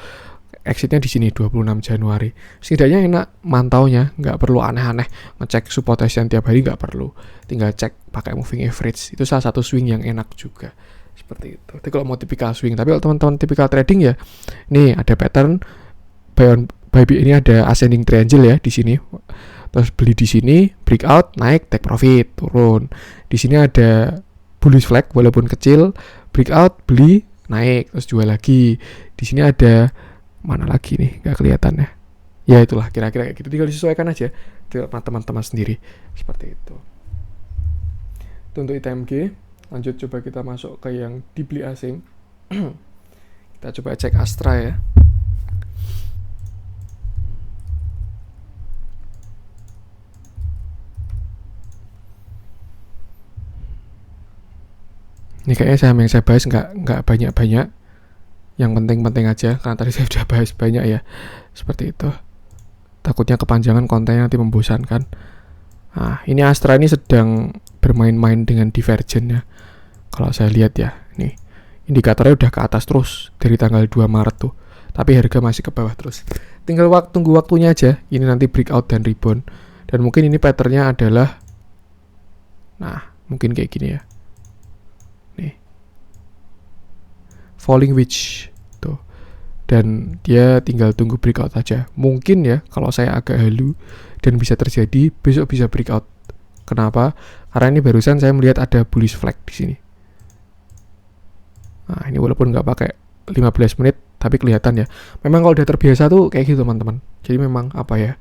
Exitnya di sini 26 Januari. Setidaknya enak mantaunya, nggak perlu aneh-aneh ngecek support resistance tiap hari, nggak perlu. Tinggal cek pakai moving average. Itu salah satu swing yang enak juga. Seperti itu. Tapi kalau mau tipikal swing, tapi kalau teman-teman tipikal trading ya, nih ada pattern buy ini ada ascending triangle ya di sini. Terus beli di sini, breakout, naik, take profit, turun. Di sini ada bullish flag walaupun kecil, breakout, beli, naik, terus jual lagi. Di sini ada mana lagi nih, nggak kelihatan ya. Ya itulah kira-kira kayak gitu. Tinggal disesuaikan aja dengan teman-teman sendiri. Seperti itu. Itu untuk ITMG. Lanjut coba kita masuk ke yang dibeli asing. Kita coba cek Astra ya. Ini kayaknya saham yang saya bahas nggak banyak-banyak. Yang penting-penting aja, karena tadi saya sudah bahas banyak ya. Seperti itu. Takutnya kepanjangan kontennya nanti membosankan. Nah, ini Astra ini sedang bermain-main dengan divergen ya. Kalau saya lihat ya, nih. Indikatornya udah ke atas terus dari tanggal 2 Maret tuh. Tapi harga masih ke bawah terus. Tinggal tunggu waktunya aja. Ini nanti breakout dan rebound. Dan mungkin ini patternnya adalah, nah, mungkin kayak gini ya. Falling wedge tuh, dan dia tinggal tunggu breakout aja. Mungkin ya kalau saya agak halu dan bisa terjadi besok bisa breakout. Kenapa? Karena ini barusan saya melihat ada bullish flag di sini. Nah, ini walaupun nggak pakai 15 menit tapi kelihatan ya. Memang kalau udah terbiasa tuh kayak gitu teman-teman. Jadi memang apa ya?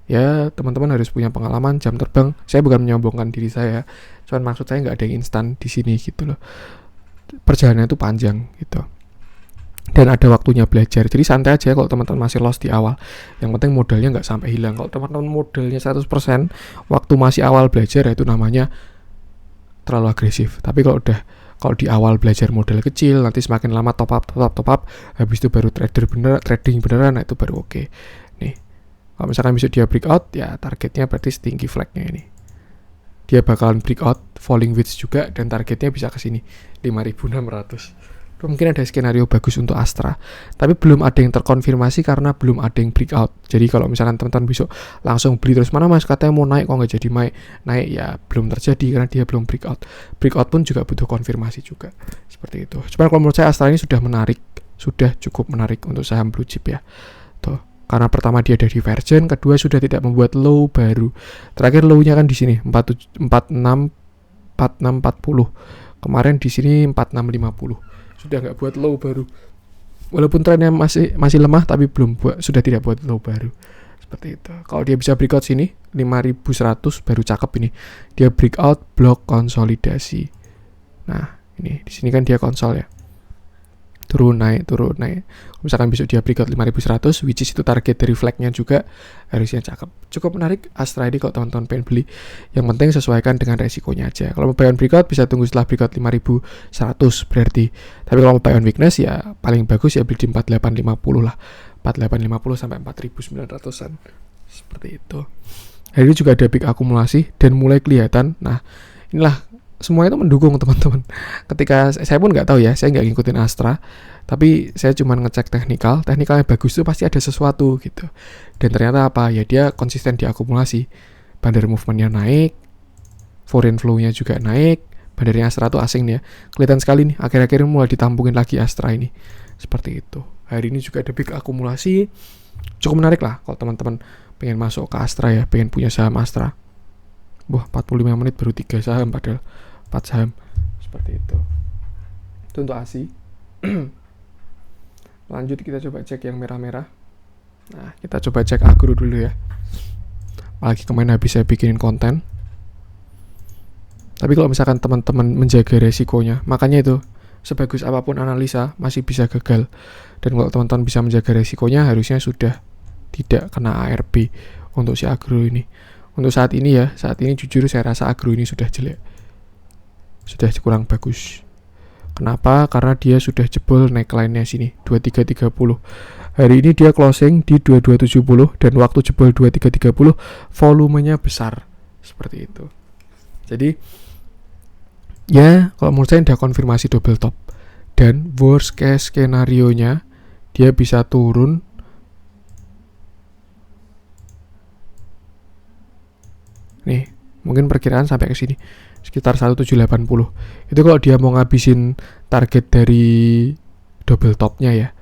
Ya teman-teman harus punya pengalaman jam terbang. Saya bukan menyombongkan diri saya, cuman maksud saya nggak ada yang instan di sini gitu loh. Perjalanan itu panjang gitu, dan ada waktunya belajar. Jadi santai aja kalau teman-teman masih lost di awal. Yang penting modalnya nggak sampai hilang. Kalau teman-teman modalnya 100%, waktu masih awal belajar, itu namanya terlalu agresif. Tapi kalau di awal belajar modal kecil, nanti semakin lama top up, habis itu baru trading beneran, nah itu baru oke. Nih, kalau misalkan besok dia breakout, ya targetnya berarti tinggi flagnya ini. Dia bakalan breakout, falling wedge juga, dan targetnya bisa ke sini 5.600. Mungkin ada skenario bagus untuk Astra, tapi belum ada yang terkonfirmasi karena belum ada yang breakout. Jadi kalau misalkan teman-teman besok langsung beli terus, mana mas katanya mau naik kok nggak jadi naik, ya belum terjadi karena dia belum breakout. Breakout pun juga butuh konfirmasi juga, seperti itu. Cuman kalau menurut saya Astra ini sudah cukup menarik untuk saham blue chip ya. Tuh. Karena pertama dia ada divergen, kedua sudah tidak membuat low baru. Terakhir low-nya kan di sini 4640. Kemarin di sini 4650. Sudah nggak buat low baru. Walaupun trennya masih lemah, tapi sudah tidak buat low baru. Seperti itu. Kalau dia bisa breakout sini 5100 baru cakep ini. Dia breakout blok konsolidasi. Nah, ini di sini kan dia konsol ya. turun naik. Misalkan besok dia breakout 5100, which is itu target dari flagnya juga, harusnya cakep. Cukup menarik Astra ini kalau teman-teman pengen beli. Yang penting sesuaikan dengan resikonya aja. Kalau mau buy on breakout bisa tunggu setelah breakout 5100 berarti. Tapi kalau mau buy on weakness ya paling bagus ya beli di 4850 lah. 4850 sampai 4900-an. Seperti itu. Hari ini juga ada big akumulasi dan mulai kelihatan. Nah, inilah semua itu mendukung teman-teman. Ketika saya pun nggak tahu ya, saya nggak ngikutin Astra, tapi saya cuma ngecek teknikalnya bagus tuh pasti ada sesuatu gitu. Dan ternyata apa ya, dia konsisten diakumulasi, bandar movementnya naik, foreign flow-nya juga naik. Bandarnya Astra tuh asing nih ya, kelihatan sekali nih akhir-akhir ini mulai ditampungin lagi Astra ini, seperti itu. Hari ini juga ada big akumulasi, cukup menarik lah kalau teman-teman pengen masuk ke Astra ya, pengen punya saham Astra. Wah, 45 menit baru 3 saham padahal 4 saham. Seperti itu. Itu untuk ASI. Lanjut kita coba cek yang merah-merah. Nah, kita coba cek agro dulu ya. Apalagi kemarin habis saya bikinin konten. Tapi kalau misalkan teman-teman menjaga resikonya, makanya itu sebagus apapun analisa masih bisa gagal. Dan kalau teman-teman bisa menjaga resikonya, harusnya sudah tidak kena ARB untuk si agro ini. Untuk saat ini jujur saya rasa agro ini sudah jelek. Sudah kurang bagus. Kenapa? Karena dia sudah jebol neckline-nya sini, 2330. Hari ini dia closing di 2270 dan waktu jebol 2330 volumenya besar. Seperti itu. Jadi ya, kalau menurut saya udah konfirmasi double top. Dan worst case skenario-nya dia bisa turun nih, mungkin perkiraan sampai ke sini sekitar 1780. Itu kalau dia mau ngabisin target dari double topnya ya.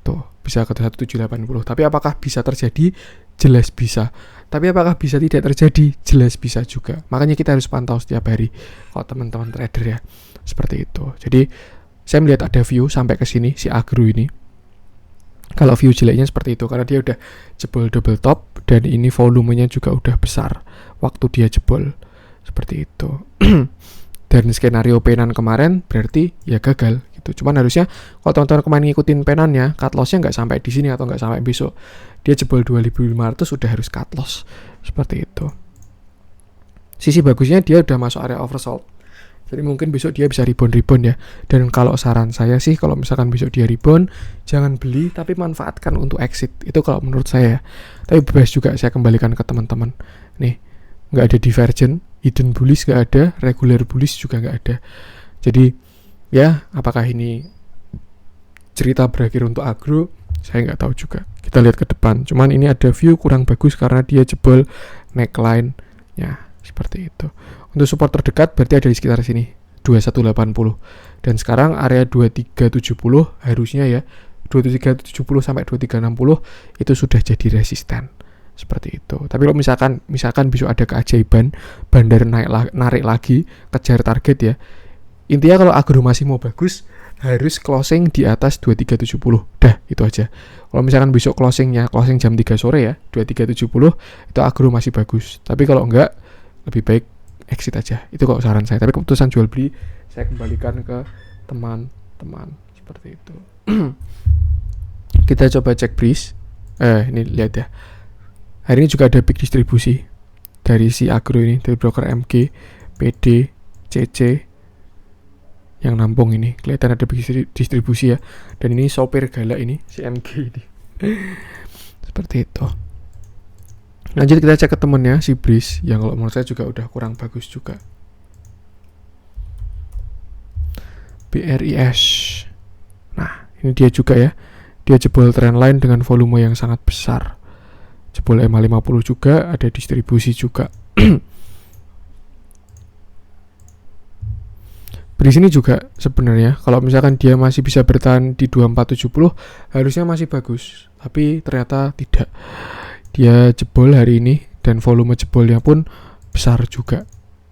Tuh, bisa ke 1780. Tapi apakah bisa terjadi? Jelas bisa. Tapi apakah bisa tidak terjadi? Jelas bisa juga. Makanya kita harus pantau setiap hari kalau teman-teman trader ya. Seperti itu. Jadi saya melihat ada view sampai ke sini si agro ini. Kalau view jeleknya seperti itu karena dia udah jebol double top dan ini volumenya juga udah besar waktu dia jebol, seperti itu. Dan skenario penan kemarin berarti ya gagal gitu. Cuman harusnya kalau teman-teman kemarin ngikutin penannya, cut loss-nya nggak sampai di sini atau nggak sampai besok. Dia jebol 2500 udah harus cut loss, seperti itu. Sisi bagusnya dia udah masuk area oversold. Jadi mungkin besok dia bisa rebound ya. Dan kalau saran saya sih, kalau misalkan besok dia rebound, jangan beli tapi manfaatkan untuk exit. Itu kalau menurut saya. Tapi bebas juga saya kembalikan ke teman-teman. Nih, nggak ada divergent, hidden bullish nggak ada, regular bullish juga nggak ada. Jadi ya, apakah ini cerita berakhir untuk agro? Saya nggak tahu juga. Kita lihat ke depan. Cuman ini ada view kurang bagus karena dia jebol neckline-nya. Seperti itu. Untuk support terdekat berarti ada di sekitar sini, 2180. Dan sekarang area 2370 harusnya ya, 2370 sampai 2360 itu sudah jadi resisten. Seperti itu. Tapi kalau misalkan besok ada keajaiban, bandar narik lagi, kejar target ya. Intinya kalau agro masih mau bagus, harus closing di atas 2370. Dah, itu aja. Kalau misalkan besok closing jam 3 sore ya, 2370, itu agro masih bagus. Tapi kalau enggak, lebih baik exit aja. Itu kalau saran saya. Tapi keputusan jual beli saya kembalikan ke teman-teman. Seperti itu. Kita coba cek breeze. Ini lihat ya. Hari ini juga ada big distribusi dari si agro ini, dari broker MG, PD, CC yang nampung ini. Kelihatan ada big distribusi ya. Dan ini sopir galak ini, si MG ini. Seperti itu. Lanjut kita cek ke temennya si Breeze yang kalau menurut saya juga udah kurang bagus juga. BRIS. Nah, ini dia juga ya. Dia jebol trendline dengan volume yang sangat besar. Jebol EMA 50 juga, ada distribusi juga. Breeze ini juga sebenarnya kalau misalkan dia masih bisa bertahan di 2470 harusnya masih bagus. Tapi ternyata tidak. Dia jebol hari ini dan volume jebolnya pun besar juga.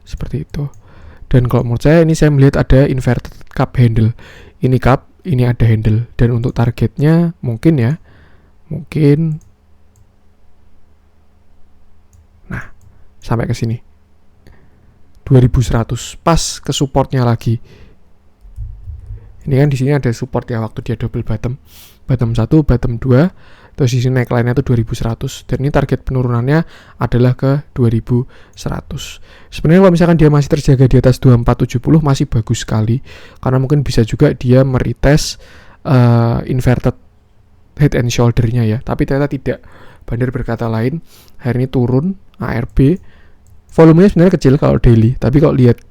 Seperti itu. Dan kalau menurut saya ini saya melihat ada inverted cup handle. Ini cup, ini ada handle. Dan untuk targetnya mungkin ya. Mungkin. Nah, sampai ke sini. 2100 pas ke supportnya lagi. Ini kan di sini ada support ya waktu dia double bottom 1, bottom 2, terus di sini neckline-nya itu 2100 dan ini target penurunannya adalah ke 2100. Sebenarnya kalau misalkan dia masih terjaga di atas 2470 masih bagus sekali karena mungkin bisa juga dia meretest inverted head and shoulder-nya ya, tapi ternyata tidak. Bandar berkata lain, hari ini turun ARB, volumenya sebenarnya kecil kalau daily, tapi kalau lihat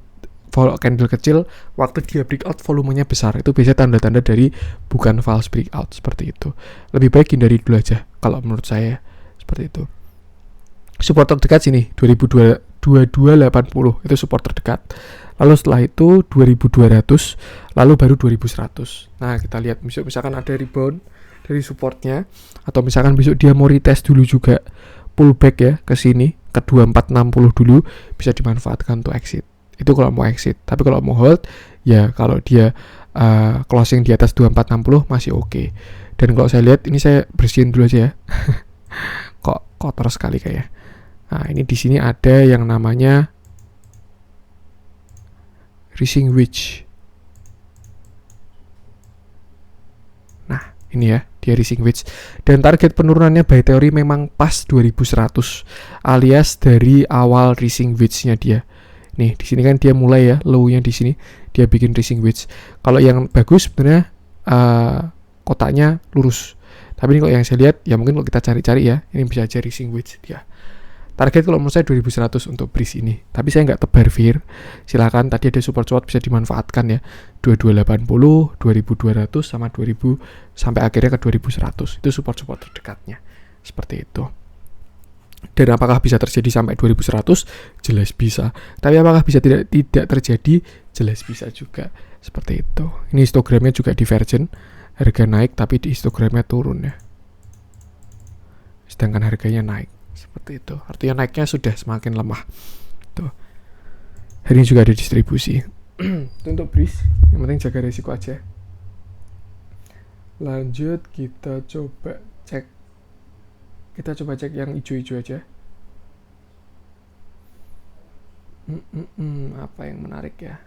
candle kecil, waktu dia breakout volumenya besar, itu biasanya tanda-tanda dari bukan false breakout, seperti itu. Lebih baik hindari dulu aja kalau menurut saya, seperti itu. Support terdekat sini 2280 itu support terdekat. Lalu setelah itu 2200, lalu baru 2100. Nah, kita lihat misalkan ada rebound dari supportnya, atau misalkan besok dia mau retest dulu juga pullback ya ke sini ke 2460 dulu, bisa dimanfaatkan untuk exit. Itu kalau mau exit. Tapi kalau mau hold ya kalau dia closing di atas 2460 masih oke. Dan kalau saya lihat ini, saya bersihin dulu aja ya. Kok kotor sekali kayak. Nah, ini di sini ada yang namanya rising wedge. Nah, ini ya, dia rising wedge. Dan target penurunannya by teori memang pas 2100 alias dari awal rising wedge-nya dia. Nih, di sini kan dia mulai ya, low-nya di sini dia bikin rising wedge. Kalau yang bagus sebenarnya kotaknya lurus. Tapi ini kalau yang saya lihat ya mungkin kalau kita cari-cari ya, ini bisa aja rising wedge dia. Target kalau menurut saya 2100 untuk breeze ini. Tapi saya nggak tebar fear. Silakan, tadi ada support bisa dimanfaatkan ya. 2280, 2200 sama 2000 sampai akhirnya ke 2100. Itu support terdekatnya. Seperti itu. Dan apakah bisa terjadi sampai 2100? Jelas bisa. Tapi apakah bisa tidak terjadi? Jelas bisa juga. Seperti itu. Ini histogramnya juga divergent. Harga naik tapi di histogramnya turun ya. Sedangkan harganya naik. Seperti itu. Artinya naiknya sudah semakin lemah. Tuh. Hari ini juga ada distribusi. Itu untuk breeze. Yang penting jaga resiko aja. Lanjut kita coba cek. Kita coba cek yang hijau-hijau aja. Apa yang menarik ya?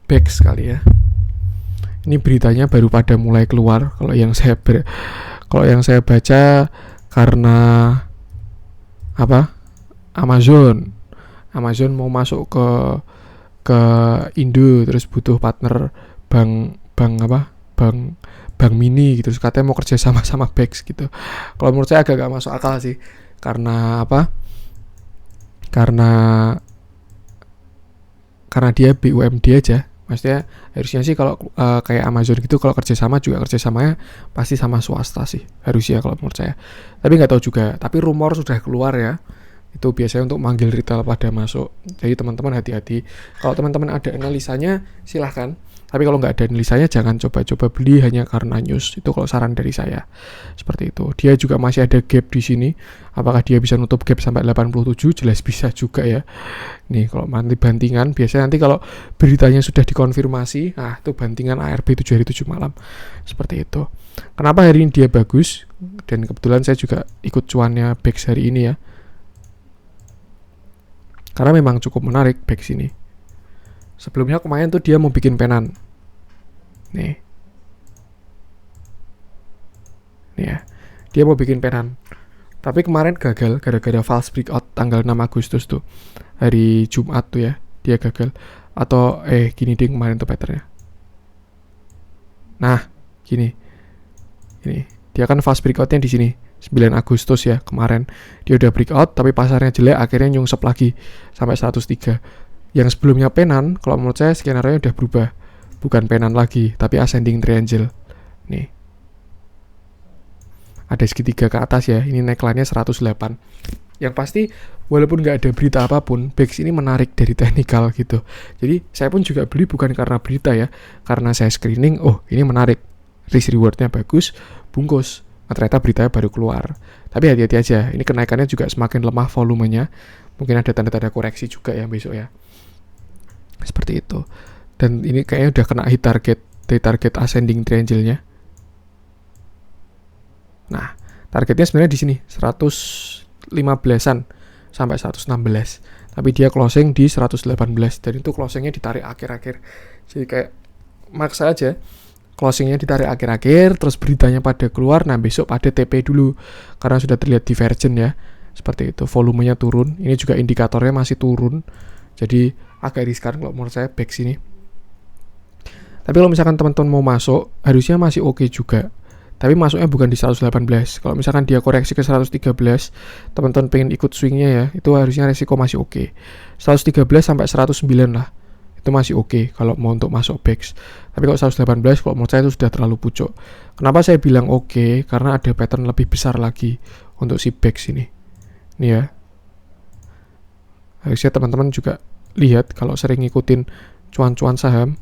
Back sekali ya. Ini beritanya baru pada mulai keluar. Kalau yang saya baca karena apa? Amazon mau masuk ke Indo, terus butuh partner bank mini gitu, terus katanya mau kerja sama Bex gitu. Kalau menurut saya agak gak masuk akal sih, karena apa? Karena dia BUMD aja. Maksudnya harusnya sih kalau kayak Amazon gitu, kalau kerjasama juga kerjasamanya pasti sama swasta sih harusnya kalau menurut saya. Tapi nggak tahu juga. Tapi rumor sudah keluar ya. Itu biasanya untuk manggil retail pada masuk. Jadi teman-teman hati-hati. Kalau teman-teman ada analisanya silahkan. Tapi kalau nggak ada analisanya jangan coba-coba beli hanya karena news. Itu kalau saran dari saya. Seperti itu. Dia juga masih ada gap di sini. Apakah dia bisa nutup gap sampai 87? Jelas bisa juga ya. Nih kalau nanti bantingan, biasanya nanti kalau beritanya sudah dikonfirmasi, itu bantingan ARB 7 hari 7 malam. Seperti itu. Kenapa hari ini dia bagus? Dan kebetulan saya juga ikut cuannya Bex hari ini ya. Karena memang cukup menarik Bex ini. Sebelumnya kemarin tuh dia mau bikin penan. Nih ya. Dia mau bikin penan. Tapi kemarin gagal gara-gara false breakout tanggal 6 Agustus tuh. Hari Jumat tuh ya. Dia gagal. Atau gini deh kemarin tuh patternnya. Nah, gini. Ini. Dia kan false breakoutnya di sini. 9 Agustus ya kemarin. Dia udah breakout tapi pasarnya jelek, akhirnya nyungsep lagi sampai 103. Yang sebelumnya penan, kalau menurut saya skenario udah berubah. Bukan penan lagi, tapi ascending triangle. Nih. Ada segitiga ke atas ya. Ini neckline-nya 108. Yang pasti, walaupun nggak ada berita apapun, Bex ini menarik dari technical gitu. Jadi, saya pun juga beli bukan karena berita ya. Karena saya screening, ini menarik. Risk reward-nya bagus, bungkus. Ternyata beritanya baru keluar. Tapi hati-hati aja. Ini kenaikannya juga semakin lemah volumenya. Mungkin ada tanda-tanda koreksi juga ya besok ya. Seperti itu. Dan ini kayaknya udah kena hit target ascending triangle-nya. Nah, targetnya sebenarnya di sini 115-an sampai 116. Tapi dia closing di 118 dan itu closingnya ditarik akhir-akhir. Jadi kayak maksa aja. closingnya ditarik akhir-akhir, terus beritanya pada keluar, nah besok pada TP dulu karena sudah terlihat divergent ya, seperti itu. Volumenya turun, ini juga indikatornya masih turun, jadi agak riskan kalau menurut saya back sini. Tapi kalau misalkan teman-teman mau masuk, harusnya masih oke juga. Tapi masuknya bukan di 118. Kalau misalkan dia koreksi ke 113, teman-teman pengen ikut swingnya ya, itu harusnya resiko masih oke. 113 sampai 109 lah, itu masih oke kalau mau untuk masuk BEX. Tapi kalau 118, kalau menurut saya itu sudah terlalu pucuk. Kenapa saya bilang oke? Karena ada pattern lebih besar lagi untuk si BEX ini. Nih ya. Harusnya teman-teman juga lihat kalau sering ngikutin cuan-cuan saham.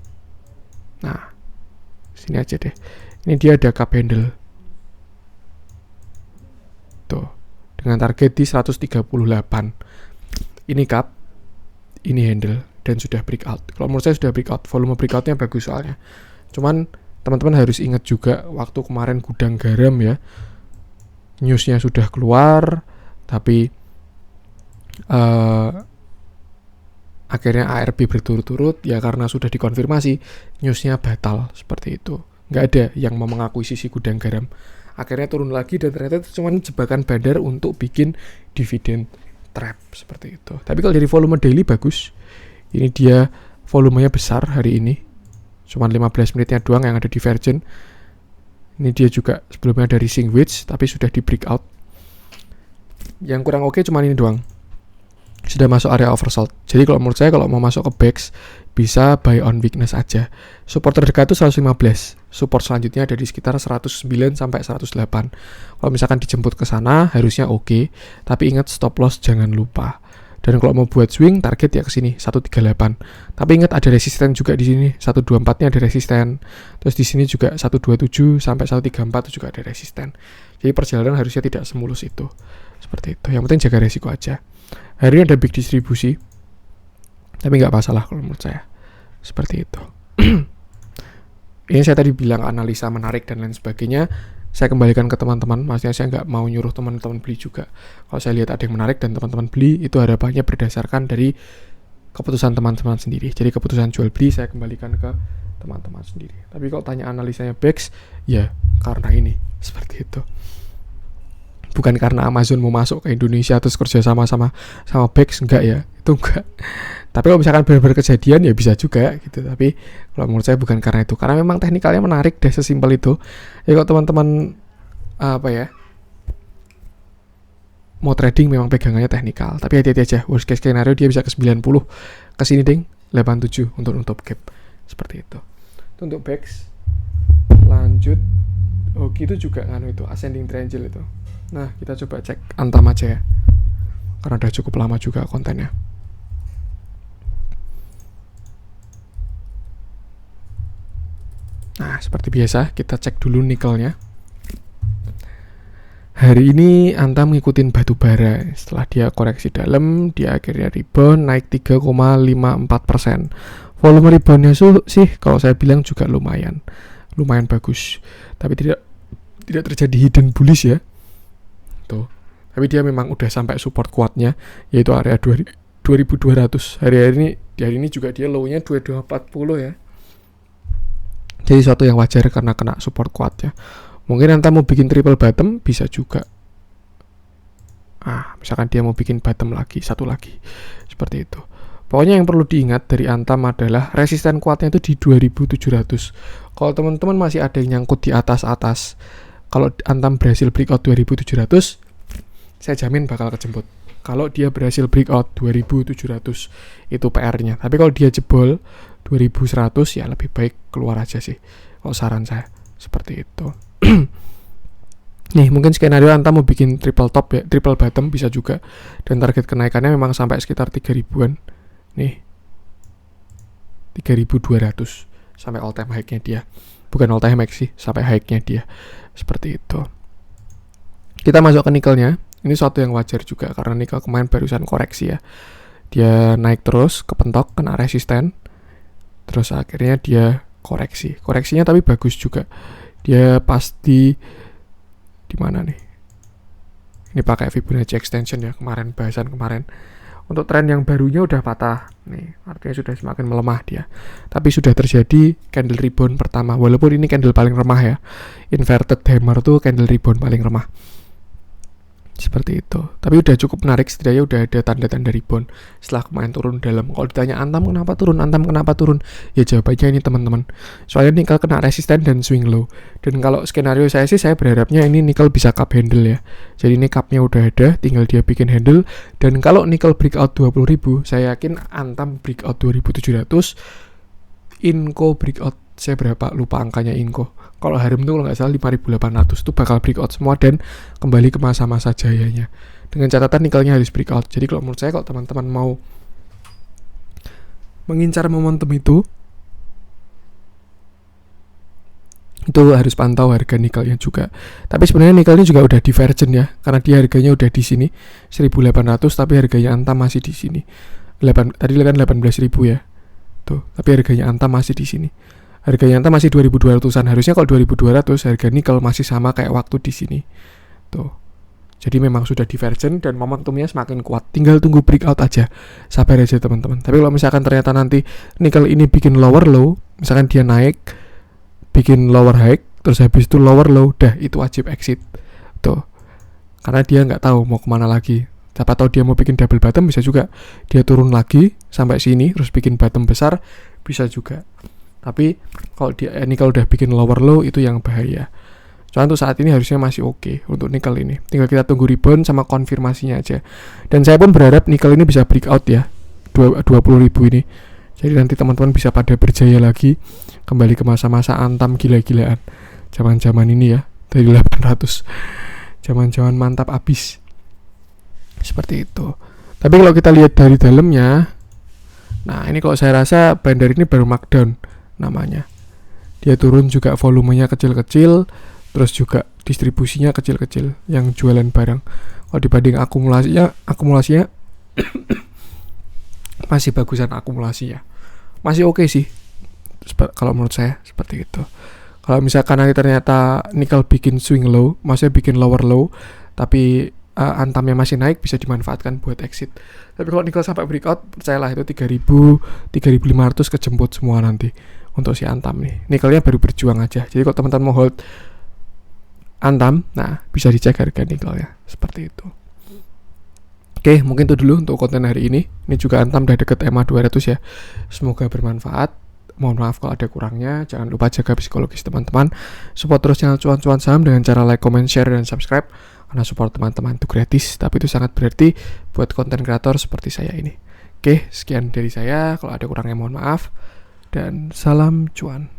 Nah, sini aja deh. Ini dia ada cup handle. Tuh, dengan target di 138. Ini cup, ini handle, dan sudah breakout. Kalau menurut saya sudah breakout, volume breakoutnya bagus soalnya. Cuman teman-teman harus ingat juga waktu kemarin gudang garam ya, newsnya sudah keluar, tapi akhirnya ARB berturut-turut ya karena sudah dikonfirmasi newsnya batal seperti itu. Nggak ada yang mau mengakuisisi gudang garam. Akhirnya turun lagi dan ternyata itu cuma jebakan bandar untuk bikin dividend trap seperti itu. Tapi kalau dari volume daily bagus. Ini dia volumenya besar hari ini. Cuma 15 menitnya doang yang ada divergent. Ini dia juga sebelumnya dari Sing Wedge tapi sudah di breakout. Yang kurang oke cuma ini doang. Sudah masuk area oversold. Jadi kalau menurut saya kalau mau masuk ke BEX bisa buy on weakness aja. Support terdekat itu 115. Support selanjutnya ada di sekitar 109 sampai 108. Kalau misalkan dijemput ke sana harusnya oke, tapi ingat stop loss jangan lupa. Dan kalau mau buat swing target ya ke sini 138. Tapi ingat ada resisten juga di sini. 124-nya ada resisten. Terus di sini juga 127 sampai 134 itu juga ada resisten. Jadi perjalanan harusnya tidak semulus itu. Seperti itu. Yang penting jaga resiko aja. Hari ini ada big distribusi, tapi nggak masalah kalau menurut saya. Seperti itu. Ini saya tadi bilang analisa menarik dan lain sebagainya. Saya kembalikan ke teman-teman. Maksudnya saya nggak mau nyuruh teman-teman beli juga. Kalau saya lihat ada yang menarik dan teman-teman beli, itu harapannya berdasarkan dari keputusan teman-teman sendiri. Jadi keputusan jual beli saya kembalikan ke teman-teman sendiri. Tapi kalau tanya analisanya BEX, ya karena ini. Seperti itu. Bukan karena Amazon mau masuk ke Indonesia terus kerja sama BEX, enggak ya, itu enggak. Tapi kalau misalkan benar-benar kejadian ya bisa juga gitu. Tapi kalau menurut saya bukan karena itu, karena memang teknikalnya menarik deh, sesimpel itu. Ya kalau teman-teman mau trading memang pegangannya teknikal, tapi hati-hati aja, worst case scenario dia bisa ke 90, ke sini ding 87 untuk nutup gap seperti itu. Itu untuk BEX. Lanjut, gitu juga itu ascending triangle itu. Nah, kita coba cek Antam aja ya. Karena udah cukup lama juga kontennya. Nah, seperti biasa, kita cek dulu nikelnya. Hari ini Antam ngikutin batu bara. Setelah dia koreksi dalam, dia akhirnya rebound naik 3,54%. Volume reboundnya sih, kalau saya bilang juga lumayan bagus. Tapi tidak terjadi hidden bullish ya. Tuh. Tapi dia memang udah sampai support kuatnya, yaitu area 2200. Hari ini juga dia low-nya 2240 ya. Jadi suatu yang wajar karena kena support kuatnya. Mungkin nanti mau bikin triple bottom bisa juga. Misalkan dia mau bikin bottom lagi, satu lagi. Seperti itu. Pokoknya yang perlu diingat dari Antam adalah resisten kuatnya itu di 2700. Kalau teman-teman masih ada yang nyangkut di atas-atas, kalau Antam berhasil breakout 2700, saya jamin bakal kejemput. Kalau dia berhasil breakout 2700, itu PR-nya. Tapi kalau dia jebol 2100, ya lebih baik keluar aja sih. Kalau saran saya, seperti itu. Nih, mungkin skenario Antam mau bikin triple top ya, triple bottom bisa juga. Dan target kenaikannya memang sampai sekitar 3000-an. Nih, 3200 sampai all time high-nya dia. Bukan all time high sih, sampai high-nya dia. Seperti itu. Kita masuk ke nikelnya. Ini suatu yang wajar juga karena nikel kemarin barusan koreksi ya. Dia naik terus, kepentok, kena resisten. Terus akhirnya dia koreksi. Koreksinya tapi bagus juga. Dia pasti di mana nih? Ini pakai Fibonacci extension ya, bahasan kemarin. Untuk tren yang barunya udah patah. Nih, artinya sudah semakin melemah dia. Tapi sudah terjadi candle rebound pertama. Walaupun ini candle paling remah ya. Inverted hammer tuh candle rebound paling remah. Seperti itu. Tapi udah cukup menarik, setidaknya udah ada tanda-tanda rebound setelah kemarin turun dalam. Kalau ditanya Antam kenapa turun, ya jawabannya ini teman-teman, soalnya nikel kena resisten dan swing low. Dan kalau skenario saya sih, saya berharapnya ini nikel bisa cup handle ya. Jadi ini cupnya udah ada, tinggal dia bikin handle. Dan kalau nikel breakout 20.000, saya yakin Antam breakout 2.700, Inco breakout, saya berapa lupa angkanya Inco. Kalau Harem tuh kalau nggak salah 5.800 tuh bakal breakout semua dan kembali ke masa-masa jayanya. Dengan catatan nikelnya harus breakout. Jadi kalau menurut saya, kalau teman-teman mau mengincar momentum itu harus pantau harga nikelnya juga. Tapi sebenarnya nikelnya juga udah divergent ya, karena dia harganya udah di sini 1.800, tapi harganya Antam masih di sini. Tadi kan 18.000 ya. Tuh, tapi harganya Antam masih di sini. Harganya Antam masih 2.200-an. Harusnya kalau 2.200 harga nikel masih sama kayak waktu di sini. Tuh. Jadi memang sudah divergent dan momentumnya semakin kuat. Tinggal tunggu breakout aja. Sabar aja teman-teman. Tapi kalau misalkan ternyata nanti nikel ini bikin lower low, misalkan dia naik bikin lower high, terus habis itu lower low, dah itu wajib exit. Tuh. Karena dia nggak tahu mau kemana lagi. Siapa tahu dia mau bikin double bottom, bisa juga. Dia turun lagi sampai sini terus bikin bottom besar, bisa juga. Tapi kalau nikel udah bikin lower low, itu yang bahaya. Soalnya untuk saat ini harusnya masih oke untuk nikel ini. Tinggal kita tunggu rebound sama konfirmasinya aja. Dan saya pun berharap nikel ini bisa breakout ya, 20.000 ini. Jadi nanti teman-teman bisa pada berjaya lagi, kembali ke masa-masa Antam gila-gilaan. Zaman-zaman ini ya, dari 800. Zaman-zaman mantap abis. Seperti itu. Tapi kalau kita lihat dari dalamnya, nah ini kalau saya rasa bandar ini baru markdown namanya. Dia turun juga, volumenya kecil-kecil, terus juga distribusinya kecil-kecil yang jualan barang. Kalau dibanding akumulasinya masih bagusan akumulasi ya. Masih oke sih. Kalau menurut saya seperti itu. Kalau misalkan nanti ternyata nikel bikin swing low, maksudnya bikin lower low, tapi Antamnya masih naik, bisa dimanfaatkan buat exit. Tapi kalau nikel sampai breakout, percayalah itu 3.000, 3.500 kejemput semua nanti untuk si Antam nih. Nikelnya baru berjuang aja. Jadi kalau teman-teman mau hold Antam, nah bisa dicek harga nikelnya seperti itu. Oke, mungkin itu dulu untuk konten hari ini. Ini juga Antam udah deket EMA 200 ya. Semoga bermanfaat. Mohon maaf kalau ada kurangnya. Jangan lupa jaga psikologis teman-teman. Support terus channel Cuan-Cuan Saham dengan cara like, comment, share, dan subscribe. Karena support teman-teman itu gratis, tapi itu sangat berarti buat konten kreator seperti saya ini. Oke, sekian dari saya. Kalau ada kurangnya mohon maaf. Dan salam cuan.